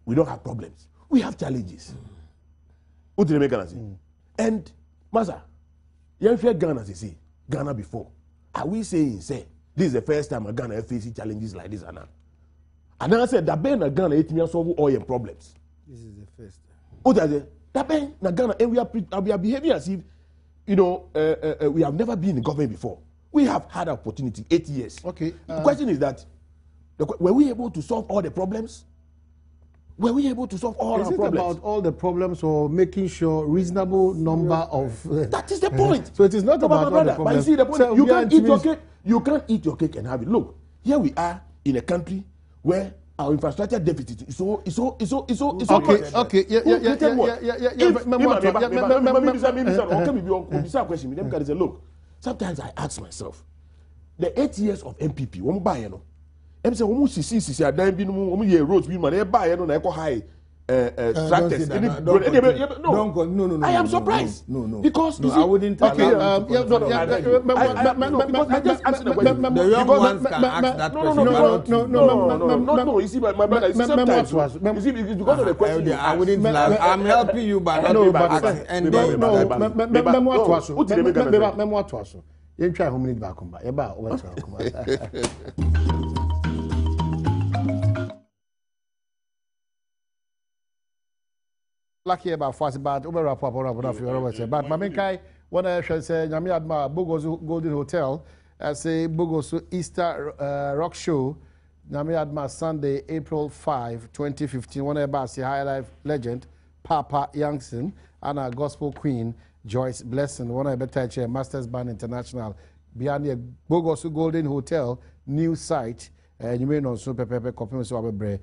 we don't have problems. We have challenges. What did American say? And, Master, you have Ghana, say, Ghana before. Are we saying, this is the first time Ghana facing challenges like this, Anna? And I said, that Ben Ghana 8 years solve all your problems. This is the first time. What are they? That Ben Ghana, and we are behaving as if, we have never been in government before. We have had opportunity 8 years. Okay. The question is that, were we able to solve all the problems? Were we able to solve all our problems? Is it about all the problems or making sure reasonable number of... that is the point. So it is not about all the problems. But you see the point, so you can't eat your cake. You can't eat your cake and have it. Look, here we are in a country where our infrastructure deficit is so okay. Look, sometimes I ask myself, the 8 years of MPP, when buy, I'm saying, roads, we man, buy, high. tractors. No. I am surprised. No. Because I wouldn't. Okay. I just answer the question. The young ones can ask that question. No. You see, my brother, sometimes you see, because of the question. I wouldn't. I'm helping you, but no, not but asking. And lucky about fast, but over wrap up but Mamenkai, when I shall say, Nyami Adma, Bogo's Golden Hotel, I say Bogo's Easter Rock Show, Nyami Adma Sunday, April 5, 2015, when I say High Life legend, Papa Youngson, and our gospel queen, Joyce Blessing, one I better chair, Masters Band International, behind the Bogo's Golden Hotel, new site, and you may know so Pepe Copy so Abebre,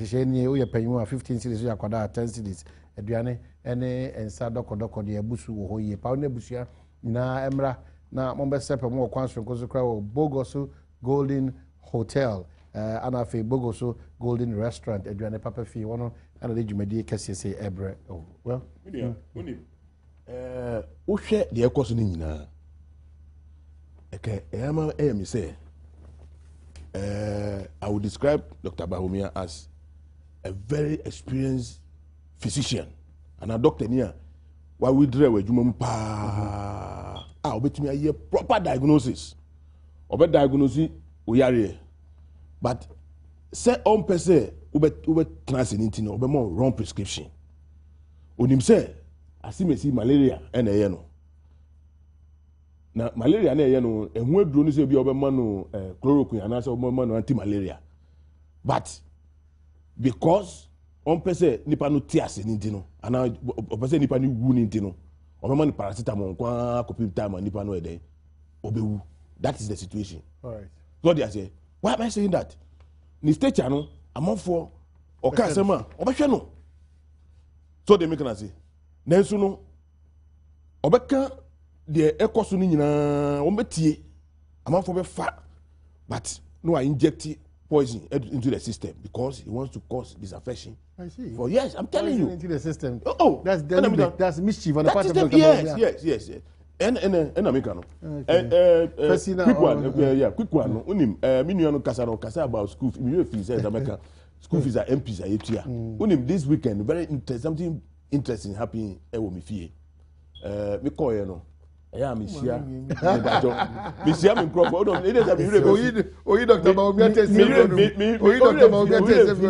she paying 15 cities, 10 cities. Aduane ene ensa dokodoko de abusu wo hoye pa na busua na emra na mombe sepe mo kwanso nkozo kra wo Bogoso Golden Hotel ana fe Bogoso Golden Restaurant aduane papa fi wono ana de dwumadi kese se ebre oh well uni wo hwe de ekoso ni nyina eke eyama eyemi say I would describe Dr. Bawumia as a very experienced physician and a doctor near why we drew a jumum pa obetumi aye proper diagnosis diagnosis uyare but say on per se ube transit no obe more wrong prescription onim say asimesi malaria ena ye no na malaria na ye no ehu aduro no se bi obe ma no chloroquine and say obe ma no anti malaria but because on pese nipa no tiase ninti no ana opese nipa ni wu ninti no o mema ni paracetamol kwa copy time nipa no eden obewu. That is the situation. All right. So they say, why am I saying that? Ni state no amafo o ka sema obehwe no. So they make na say nenso no obeka de ekoso ni nyina o metie amafo be fa but no I inject poison into the system because he wants to cause disaffection. I see. For yes, I'm telling you. Into the system. Oh, that's mischief on the part of the yes. And America no. Quick one, quick one. Unim, minu kasa about school fees. America school fees are MPs are here. Unim this weekend very something interesting happening. Me fie. Me call you know. Yeah, Monsieur. Monsieur, I'm in Crawford. It is a beautiful. Oh, Dr. Bawumia test. Oh, Dr. Bawumia test.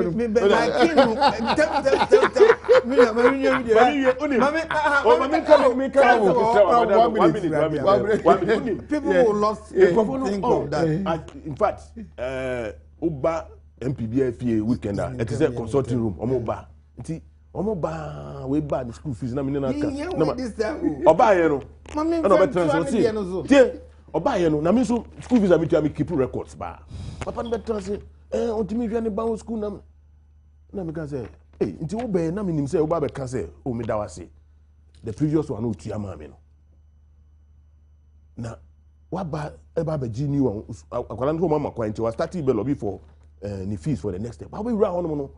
People who lost think of that. In fact, Uba MPBF weekend. It is a consulting room. Omoba. Omoba we bad the school fees na me na ka oba ye no mama no better so tie oba ye no na me so school fees me keep records ba papa no better say ontimi hwe ne ba school na me can say nti wo be na me nim say wo ba be can say o me da wase the previous one o tua ma me no na wa ba e ba be gi ni one akwala no mama kwa nti wa start be lobby for ni fees for the next step ba we ra on no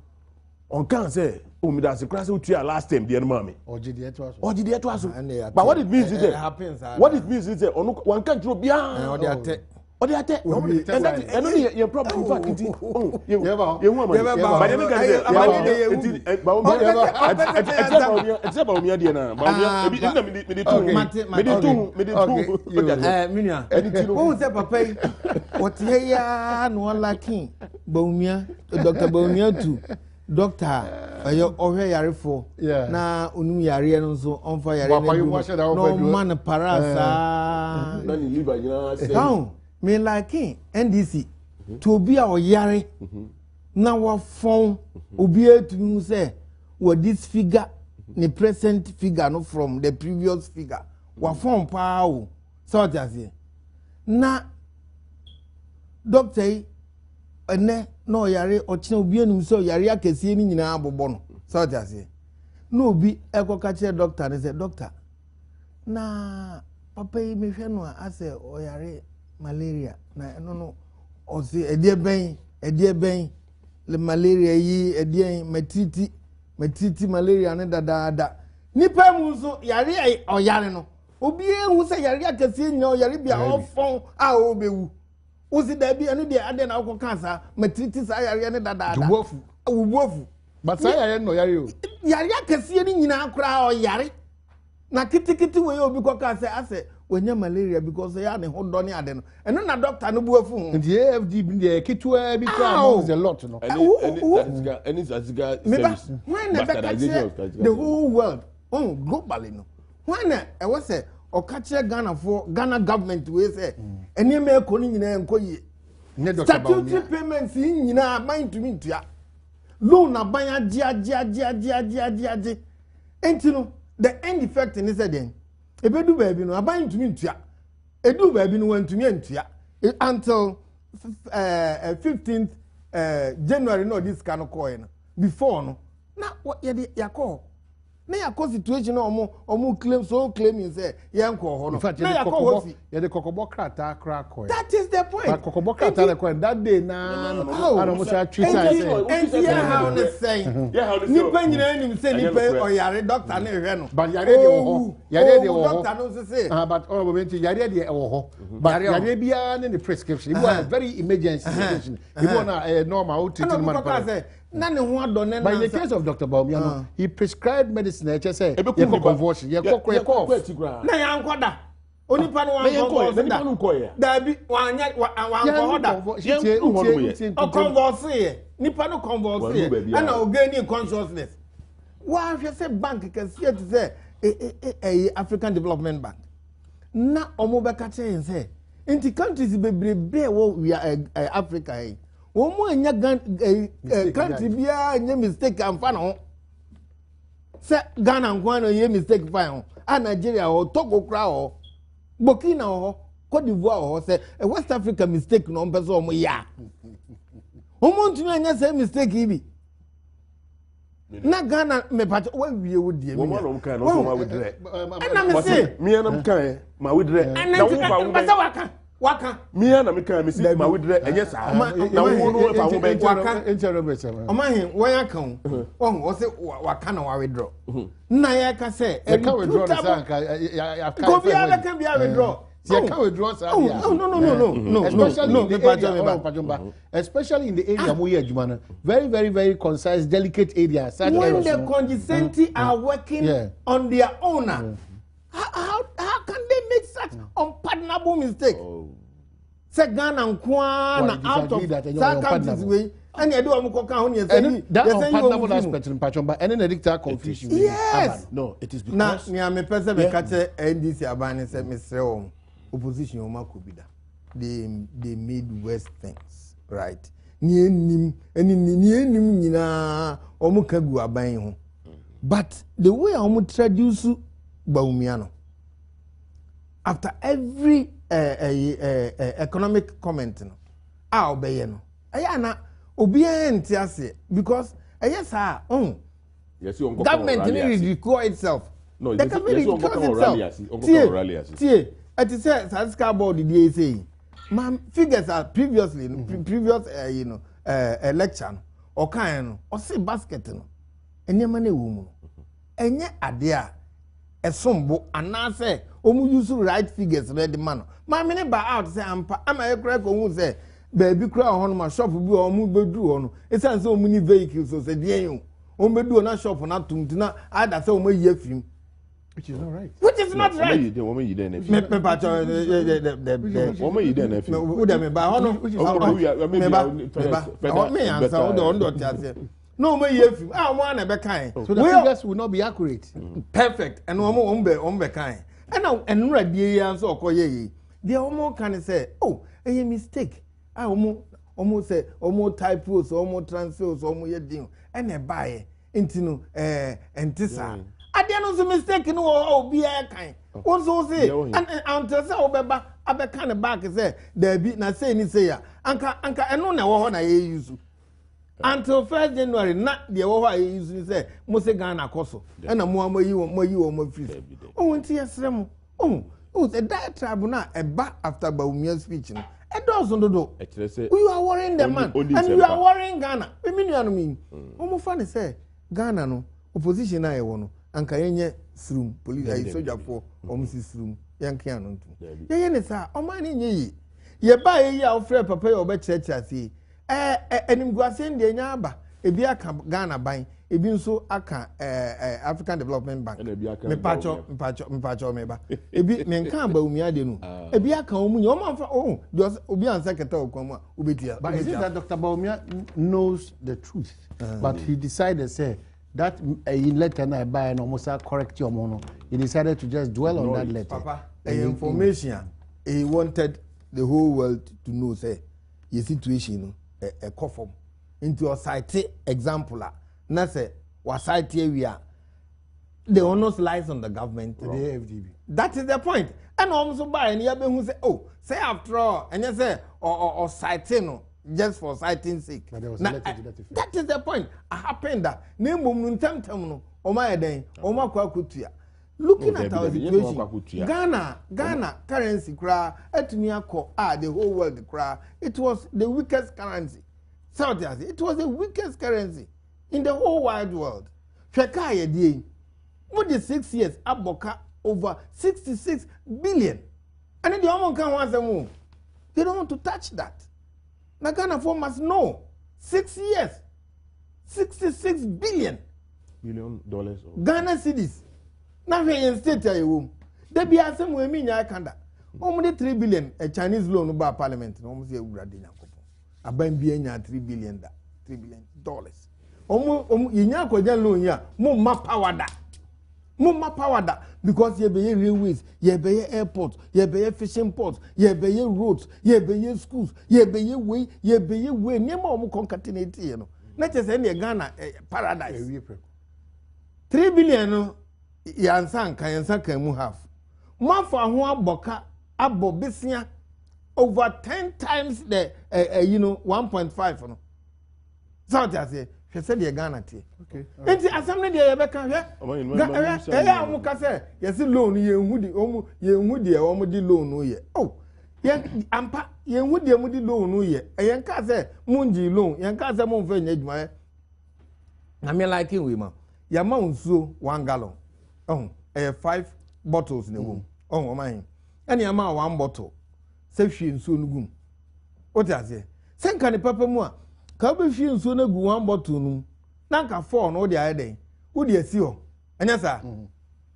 on can say oh me that's class utia last time the enemy ogide to aso but what it means is that what it means is that one can throw bia odi ate and that and only your problem in fact it you but them can say it's about me there na me do minia who say papa what ya no lacking Bawumia Dr. Bawumia too doctor ohwe yarefo na onum yare no so onfa yare no man parasa na ni liver nyina say how me like NDC to be a yare na wa fon obi etumi say what this figure the present figure no from the previous figure wa fon pa o so just na doctor ene no yare ochina obi enum so yare akese ni nyina abobo no so just no obi ekoka che doctor ne say doctor na papa yi me hwe no ase o yare malaria na no o se edie ben le malaria yi edie matiti matiti malaria ne dadaada nipa mu nso yare oyare no obi ehu se yare akase nyina oyare bia ofon a obewu usi da bi anu de ade na akọ kansa matiti sa yare ne dadaada ubuofu but say yare no yare o yare akase ni nyina akora oyare na kitikiti we obi ko kansa ase wenya malaria because ya ne ho do ne ade no eno na doctor no buafu ho the AFD bi the kitwa bi try is a lot no any service when the whole world globally no when I was say o catch Ghana government we say eni me ekoni nyina enkoyi statutory payments nyina mind to me ntua loan aban agia entino the end effect ni say den ebedu baabi no aban ntumi ntua edu baabi no wantumi ntua until 15th January no this kind of coin before no na ye yakọ na yakọ situation omo claiming say yanko ho no na yakọ ho si ye de kokobo krata kra coin that is the point but kokobo krata the coin that day na no mo say treat say how they say nipa nyina nim say nipa oyare doctor na ehwe no but yare de wo ho yare de wo ho doctor no say but oh moment yare de wo ho but yare bia ne prescription it was very emergency situation it was na normal treatment man na ne ho adone by the case of Dr. Bawumia he prescribed medicine I say you convulsion you cough na ya nkoda onipa no wan convulsion da bi wanya wan convulsion convulsion nipa no convulsion and o gain consciousness wa hwe say bank can see to say African Development Bank na omo be ka chen say inti countries bebrebe we Africa hey omo anya country bia anya mistake amfa no se Ghana nkwan no ye mistake fine ho a Nigeria ho Togo kra ho Burkina ho Cote d'Ivoire ho se West Africa mistake no mpeso omo ya omo ntumi anya se mistake ibi na Ghana me pacho wa wie wo die mi no kan no so ma wedre na me se mi anam kan ma wedre na wo fa waka mia na me kan me si ma wedre enye sa na wo no fa wo be waka omahin won akan o se waka na wa withdraw na ya ka say e ka withdraw na say ya ka go bia can be withdraw you can withdraw sir no especially in the area mo ye adwuma na very concise delicate area such when areas, the constituency are working on their own how can they make such unpardonable mistake? Say Ghana nkwana out of that countries way and you do amukoka ho ne say that unpardonable aspect in Pachomba and then the confusion. Yes. No, it is because na me person be catch NDC abani say me say opposition o makobida. They made worse things, right? Ni enim nyina omu kagu aban ho. But the way omu introduce Bawumia no after every economic comment no a obeye no aya na obi enti ase because yes government need to recall itself no the government see it is statistical board dey say man figures are previous election o kan no o say basket no enema na ewu mu enye ade a esombo anase omu use right figures ready man ma me ne ba out say ampa ama e kra ko hu say baby kra ho no ma shop bi omu bedu ho no esan say omu ni vehicles so say dey yin omu bedu na shop na tumtina ada say omu yi afim which is not right woman you dey na me pa cho the woman you dey na afim who dey me ba ho no me ba me answer on tia say no me yefim omo na be kan so the figures will not be accurate perfect and omo be kan and now enura die ya so okoye yi the omo kan say oh a mistake omo say omo typos omo transfers omo ye din and e buy intino entisa ade no so mistake no obi e kan o so say and until say obeba abeka ne back say there be na say ni say ya anka eno na wo ho na ye use until 1st January na the wo ha ye use say mo say Ghana koso and na mo amayi wo mo free o wonti yesre mo the diatribe na eba after Bawumia speech no e does ndodo you are worrying the man and you are worrying Ghana we mean you know me o mo fa ne say Ghana no opposition na yewo no anka yenye srum police soldier for omsi srum yanke anu ntu ye ne sa oman ni nyi ye ba ye a ofre papa ye obekyerechira ase enimguase ndi enya aba ebi aka Ghana ban ebi nso aka African Development Bank me pacho me ba ebi me nka Bawumia de no ebi aka omunye o man fa obi ansa keta okwamu a obetia but is it that Dr. Bawumia knows the truth but he decided say that letter na buy no almost correct your mono he decided to just dwell on that letter papa information he wanted the whole world to know say your situation a conform into a site example na say was site here the onus lies on the government the AFDB. That is the point and also buy and you who say oh say after all and you say or citing no just for citing sake that is the point happened that name mum temtem no o ma eden o ma kwa kutua looking at our situation Ghana currency kra atumi akọ the whole world kra it was the weakest currency South Asia it was the weakest currency in the whole wide world hweka ye die more than 6 years aboka over 66 billion and the amount can once more they don't want to touch that now Ghana for must know 6 years $66 billion Ghana cedis now we in state ya wo there be asem we mi nya kanda omo 3 billion a Chinese loan ba parliament no omo se ewura de nyakopo aban bi nya $3 billion omo yinya akwaja loan ya mo ma power da because ye be railways ye be airport ye be fishing ports ye be roads ye be schools ye be way nema omo concatenate ye no na chese na Ghana paradise 3 billion no yansan kan mu half mafa ho aboka abobisia over 10 times the 1.5 no South Asia she said the Ghana tie okay enti assembly dey yebeka hwe ya mu ka say yes loan ye nhudi omo di loan ye oh ye ampa ye nhudi mu di loan ye ye nka say munji loan ye nka say mun fa nya adwuma na me like we ma ya ma nsuo 1 gallon 5 bottles in the room. Oh, my. Any amount 1 bottle. Say she and soon gum. What does it? Send can the papa more. Come she and soon go 1 bottle. Nanka 4 no the other day. Who do you see? And yes, sir.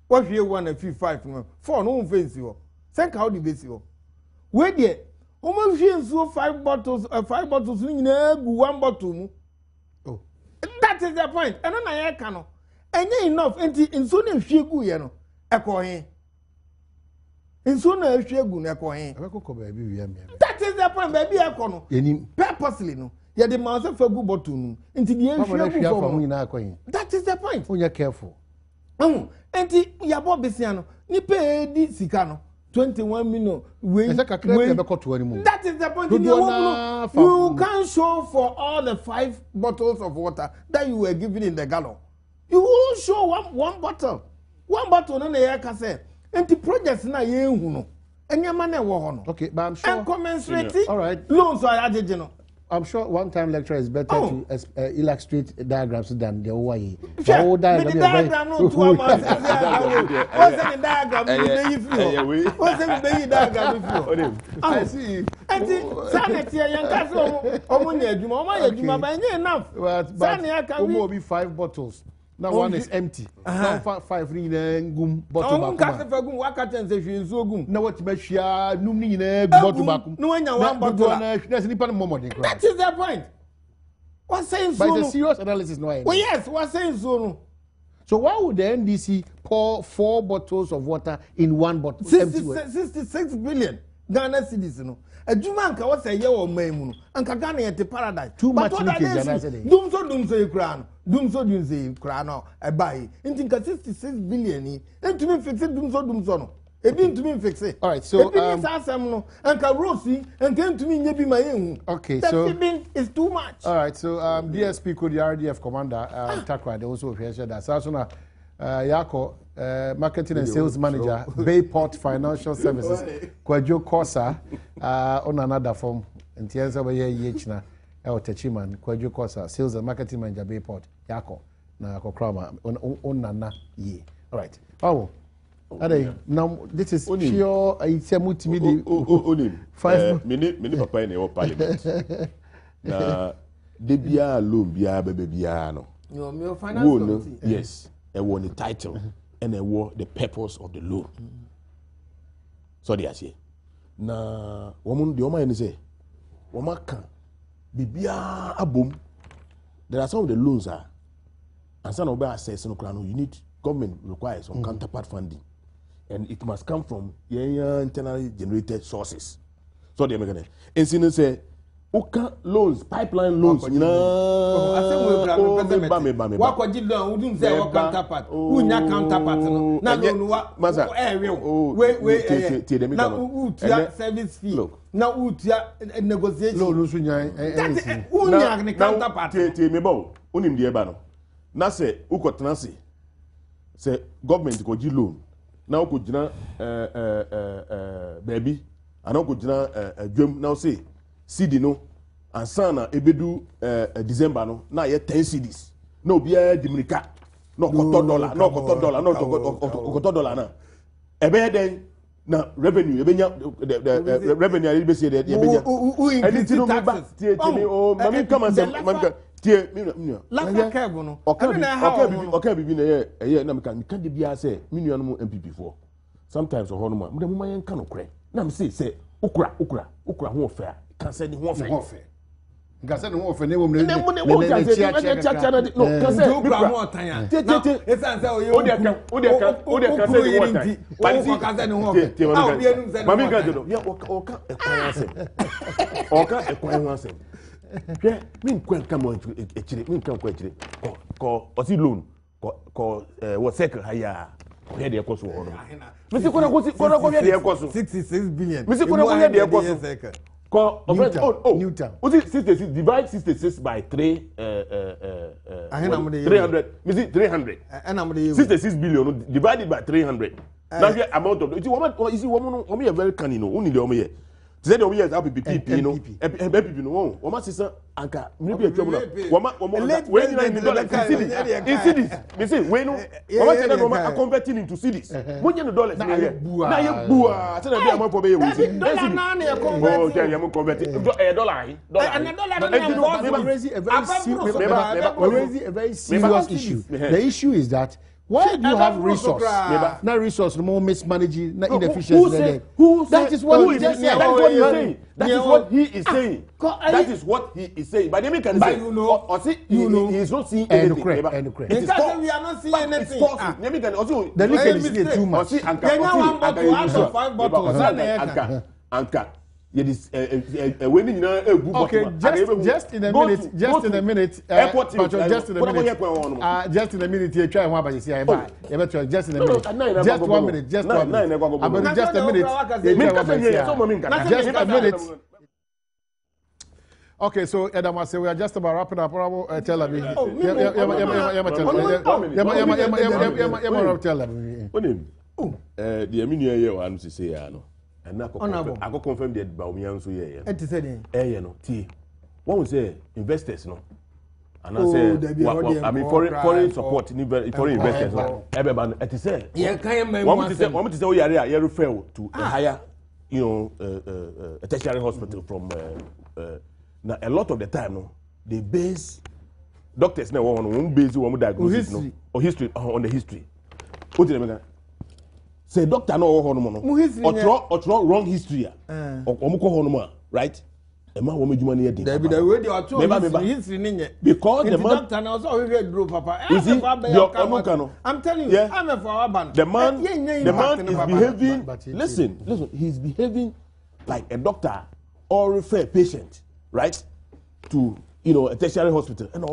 What you want a few 5 4 no face you. Send how the base you. Wait there. Almost she and so 5 bottles, 5 bottles in 1 bottle. Oh, that is the point. And then I cannot. And enough in so name shegu ye no ekohin in so na shegu na ekohin that is the point baby ekono purposely no ye the man say fagu bottle no nti the shegu that is the point when you careful enti ya bo besia no ni pay di sika no 21 million that is the point you can show for all the 5 bottles of water that you were given in the gallon. You will show one bottle. One bottle no na ka say. Enti projects na ye hu no. Enyama na wo ho no. Okay, but I'm sure. And commensurate. All right. Loans are ajeje no. I'm sure one-time lecture is better to illustrate diagrams than the way. The diagram no 2 months. What's the diagram? What's the diagram? I see. Enti sanity yanka so omo na adwuma. Omo ya adwuma ba nye enough. But omo be 5 bottles. Now one is empty. Now 5 gum bottle back. Ka se fagum wakata nse hwenso gum. Na what be hwia num ni nyina bottle back. No anya 1 bottle. Na nipa no momo dey. That is the point. What's saying so? But it's a serious analysis no. Well, yes, what's saying so no. So why would the NDC pour 4 bottles of water in 1 bottle? 66 billion Ghana cedis no. Adwuma nka wo say ye wo man mu no. Anka Ghana yet paradise. Too much leakage and I said. Dumso you kra no. Dumso you kra no. E buy. Inti nka 66 billion ni. Entumi fix dumso no. Ebi ntumi fix it. All right, so ebi ni asem no. Anka Rosie anka ntumi nye bi ma ye. Okay, so that is too much. All right, so DSP code the RDF commander Takwa they also hear that. So na Yako marketing and sales manager Bayport Financial Services Kwajo Kosa on another form ntianza ba ye china e otachiman Kwajo Kosa sales and marketing manager Bayport Yako na kokrama on nana ye. All right. Oh. Now this is pure itsemutimi de 5 minute papa in your parliament. Na de bia loan bia bebe bia no. Your finance committee. Yes. I want the title and I want the purpose of the loan. So they are say. Na woman the woman say woman can bibia abom. There are some of the loans are and some of the assets no you need government requires some counterpart funding. And it must come from internally generated sources. So they are making it. And since say Oka loans, pipeline loans, what could you do? Wouldn't say what counterpart? Who nya counterpart? No, no, what? Wait, now service fee. Now who negotiation? No, who nya counterpart? Me bow. Unim the ebano. Na say uko transi. Say government ko ji loan. Now uko jina baby. Ana uko jina dwem. Now say. CD no and sana ebedu December no na ye 10 CDs no bia dimrika no koto dollar no koto dollar no koto dollar na ebe den na revenue ebenya the revenue ali be say the ebenya anything no ba tie o mami come and say mami tie me la ka go no okay bibi na ye na me kan de bia say me nua no MPP for sometimes o hono ma me mo yen kan okre na me say ukura ho ofa can say the one fair. Can say the one fair. No, can Newton. What is 66? Divide 66 by 3. 300. 300. 66 billion divided by 300. Now the amount of. You see, woman, very canny. No, only the woman. Say the woman is happy. You know, happy. No, woman sister anka. Maybe a trouble. Woman, when you in dollars in cities. Me say when woman say that woman are converting into cities. When you know dollars, now you bua. Say that be amount for be. Dollar now they convert. Oh, yeah, you convert it. Dollar. And the dollar raising a very serious issue. The issue is that why do you have resource? Not resource, no more mismanaging, not inefficiency. That is what he is saying. That is what he is saying. That is what he is saying. But they can say, he is not seeing anything. Because we are not seeing anything. The leakage is too much. Anka. Okay, just in a minute. Just in a minute. You try one, but you see, I buy. Just in a minute. Just 1 minute. Just 1 minute. I'm going to just a minute. Just a minute. Okay, so Adam, I say we are just about wrapping up. Tell me. The Emmanuel here wants to say, I know. And I go confirm that Bawumia so yeah. And to say no. T. What we say investors no. And I say I mean foreign support foreign investors no. Everybody it say. Yeah, can you want to say we are refer to a higher a tertiary hospital from now a lot of the time no they base doctors now one base one diagnosis no or history on the history. What do you mean? Say doctor no hono no wrong history omuko hono right e ma wo medjuma ne yedin David we dey oto history ni because the man doctor now so we draw papa I'm telling you I'm a for ban the man is behaving listen he's behaving like a doctor or refer patient right to a tertiary hospital and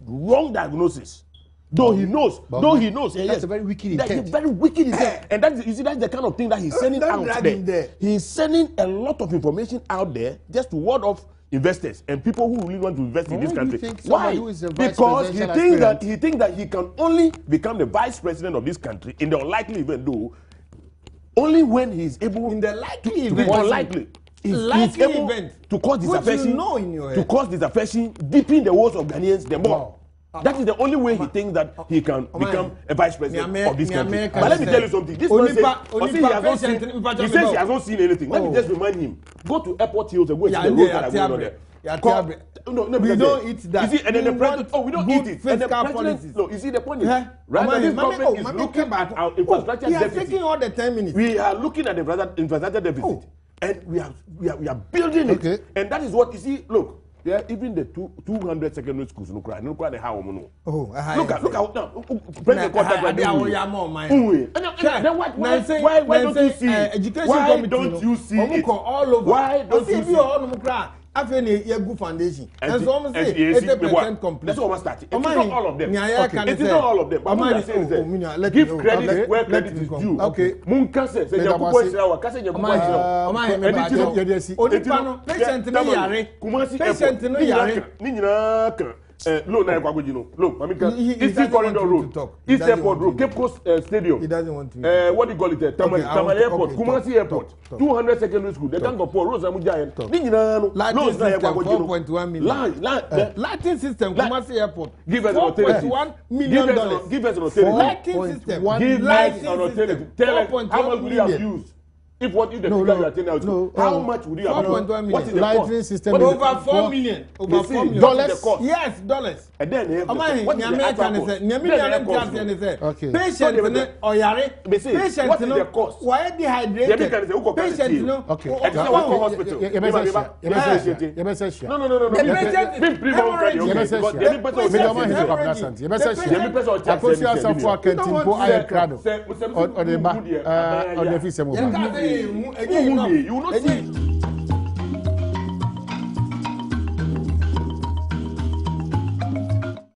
wrong diagnosis. Though he knows, yes, that's a very wicked intent. That's a very wicked intent, and that's the kind of thing that he's sending out there. He's sending a lot of information out there just to ward off investors and people who really want to invest in this country. Why? Because he thinks that he can only become the vice president of this country in the unlikely event, though, only when he's able. In the likely event, unlikely. He's able to cause disaffection, deep in the walls of Ghanaians, the more. That is the only way he thinks that he can become a vice president of this country. But let me tell you something. This man says he has not seen anything. Let me just remind him. Go to Airport Hills and go to the road that are going on there. No, we don't eat that. You see, and then the president, we don't eat it. And the president, no, you see, the point is, right, this government is looking at our infrastructure deficit. We are taking all the 10 minutes. We are looking at the infrastructure deficit, and we are building it. Okay. And that is what you see. Look. Yeah, even the 200 secondary schools no cry the how no. Oh, look at now. President contact right now. Why don't you see education committee? Why don't you see it? All over. Why don't you see it? Afeni Yegu Foundation. And so I'm saying 80% complete. That's what I'm starting. It's not all of them. It is not all of them. But what I'm saying is that give credit where credit is due. Okay. Munka says, say you go Israel, kase you go Israel. Patient no yare. Patient no yare. Ni nyina kan. Look, Eastern Corridor Road, East Airport Road, Cape Coast Stadium. He doesn't want to. What do you call it? Tamale Airport, Kumasi Airport, 200 secondary school. They can't go for Rosa Mujayan. Lighting system, Kumasi Airport. Give us an alternative. $4.1 million. Give us an alternative. Lighting system. Give us an alternative. Tell us how much would you have used? If what you you are telling us, how much would you have? 4.1 million. What is the lighting system? Over 4 million. Over 4 million. Dollars? Yes, dollars. And then what is the okay. Patient the cost? Why dehydrated? Patient no. Okay. You will not see.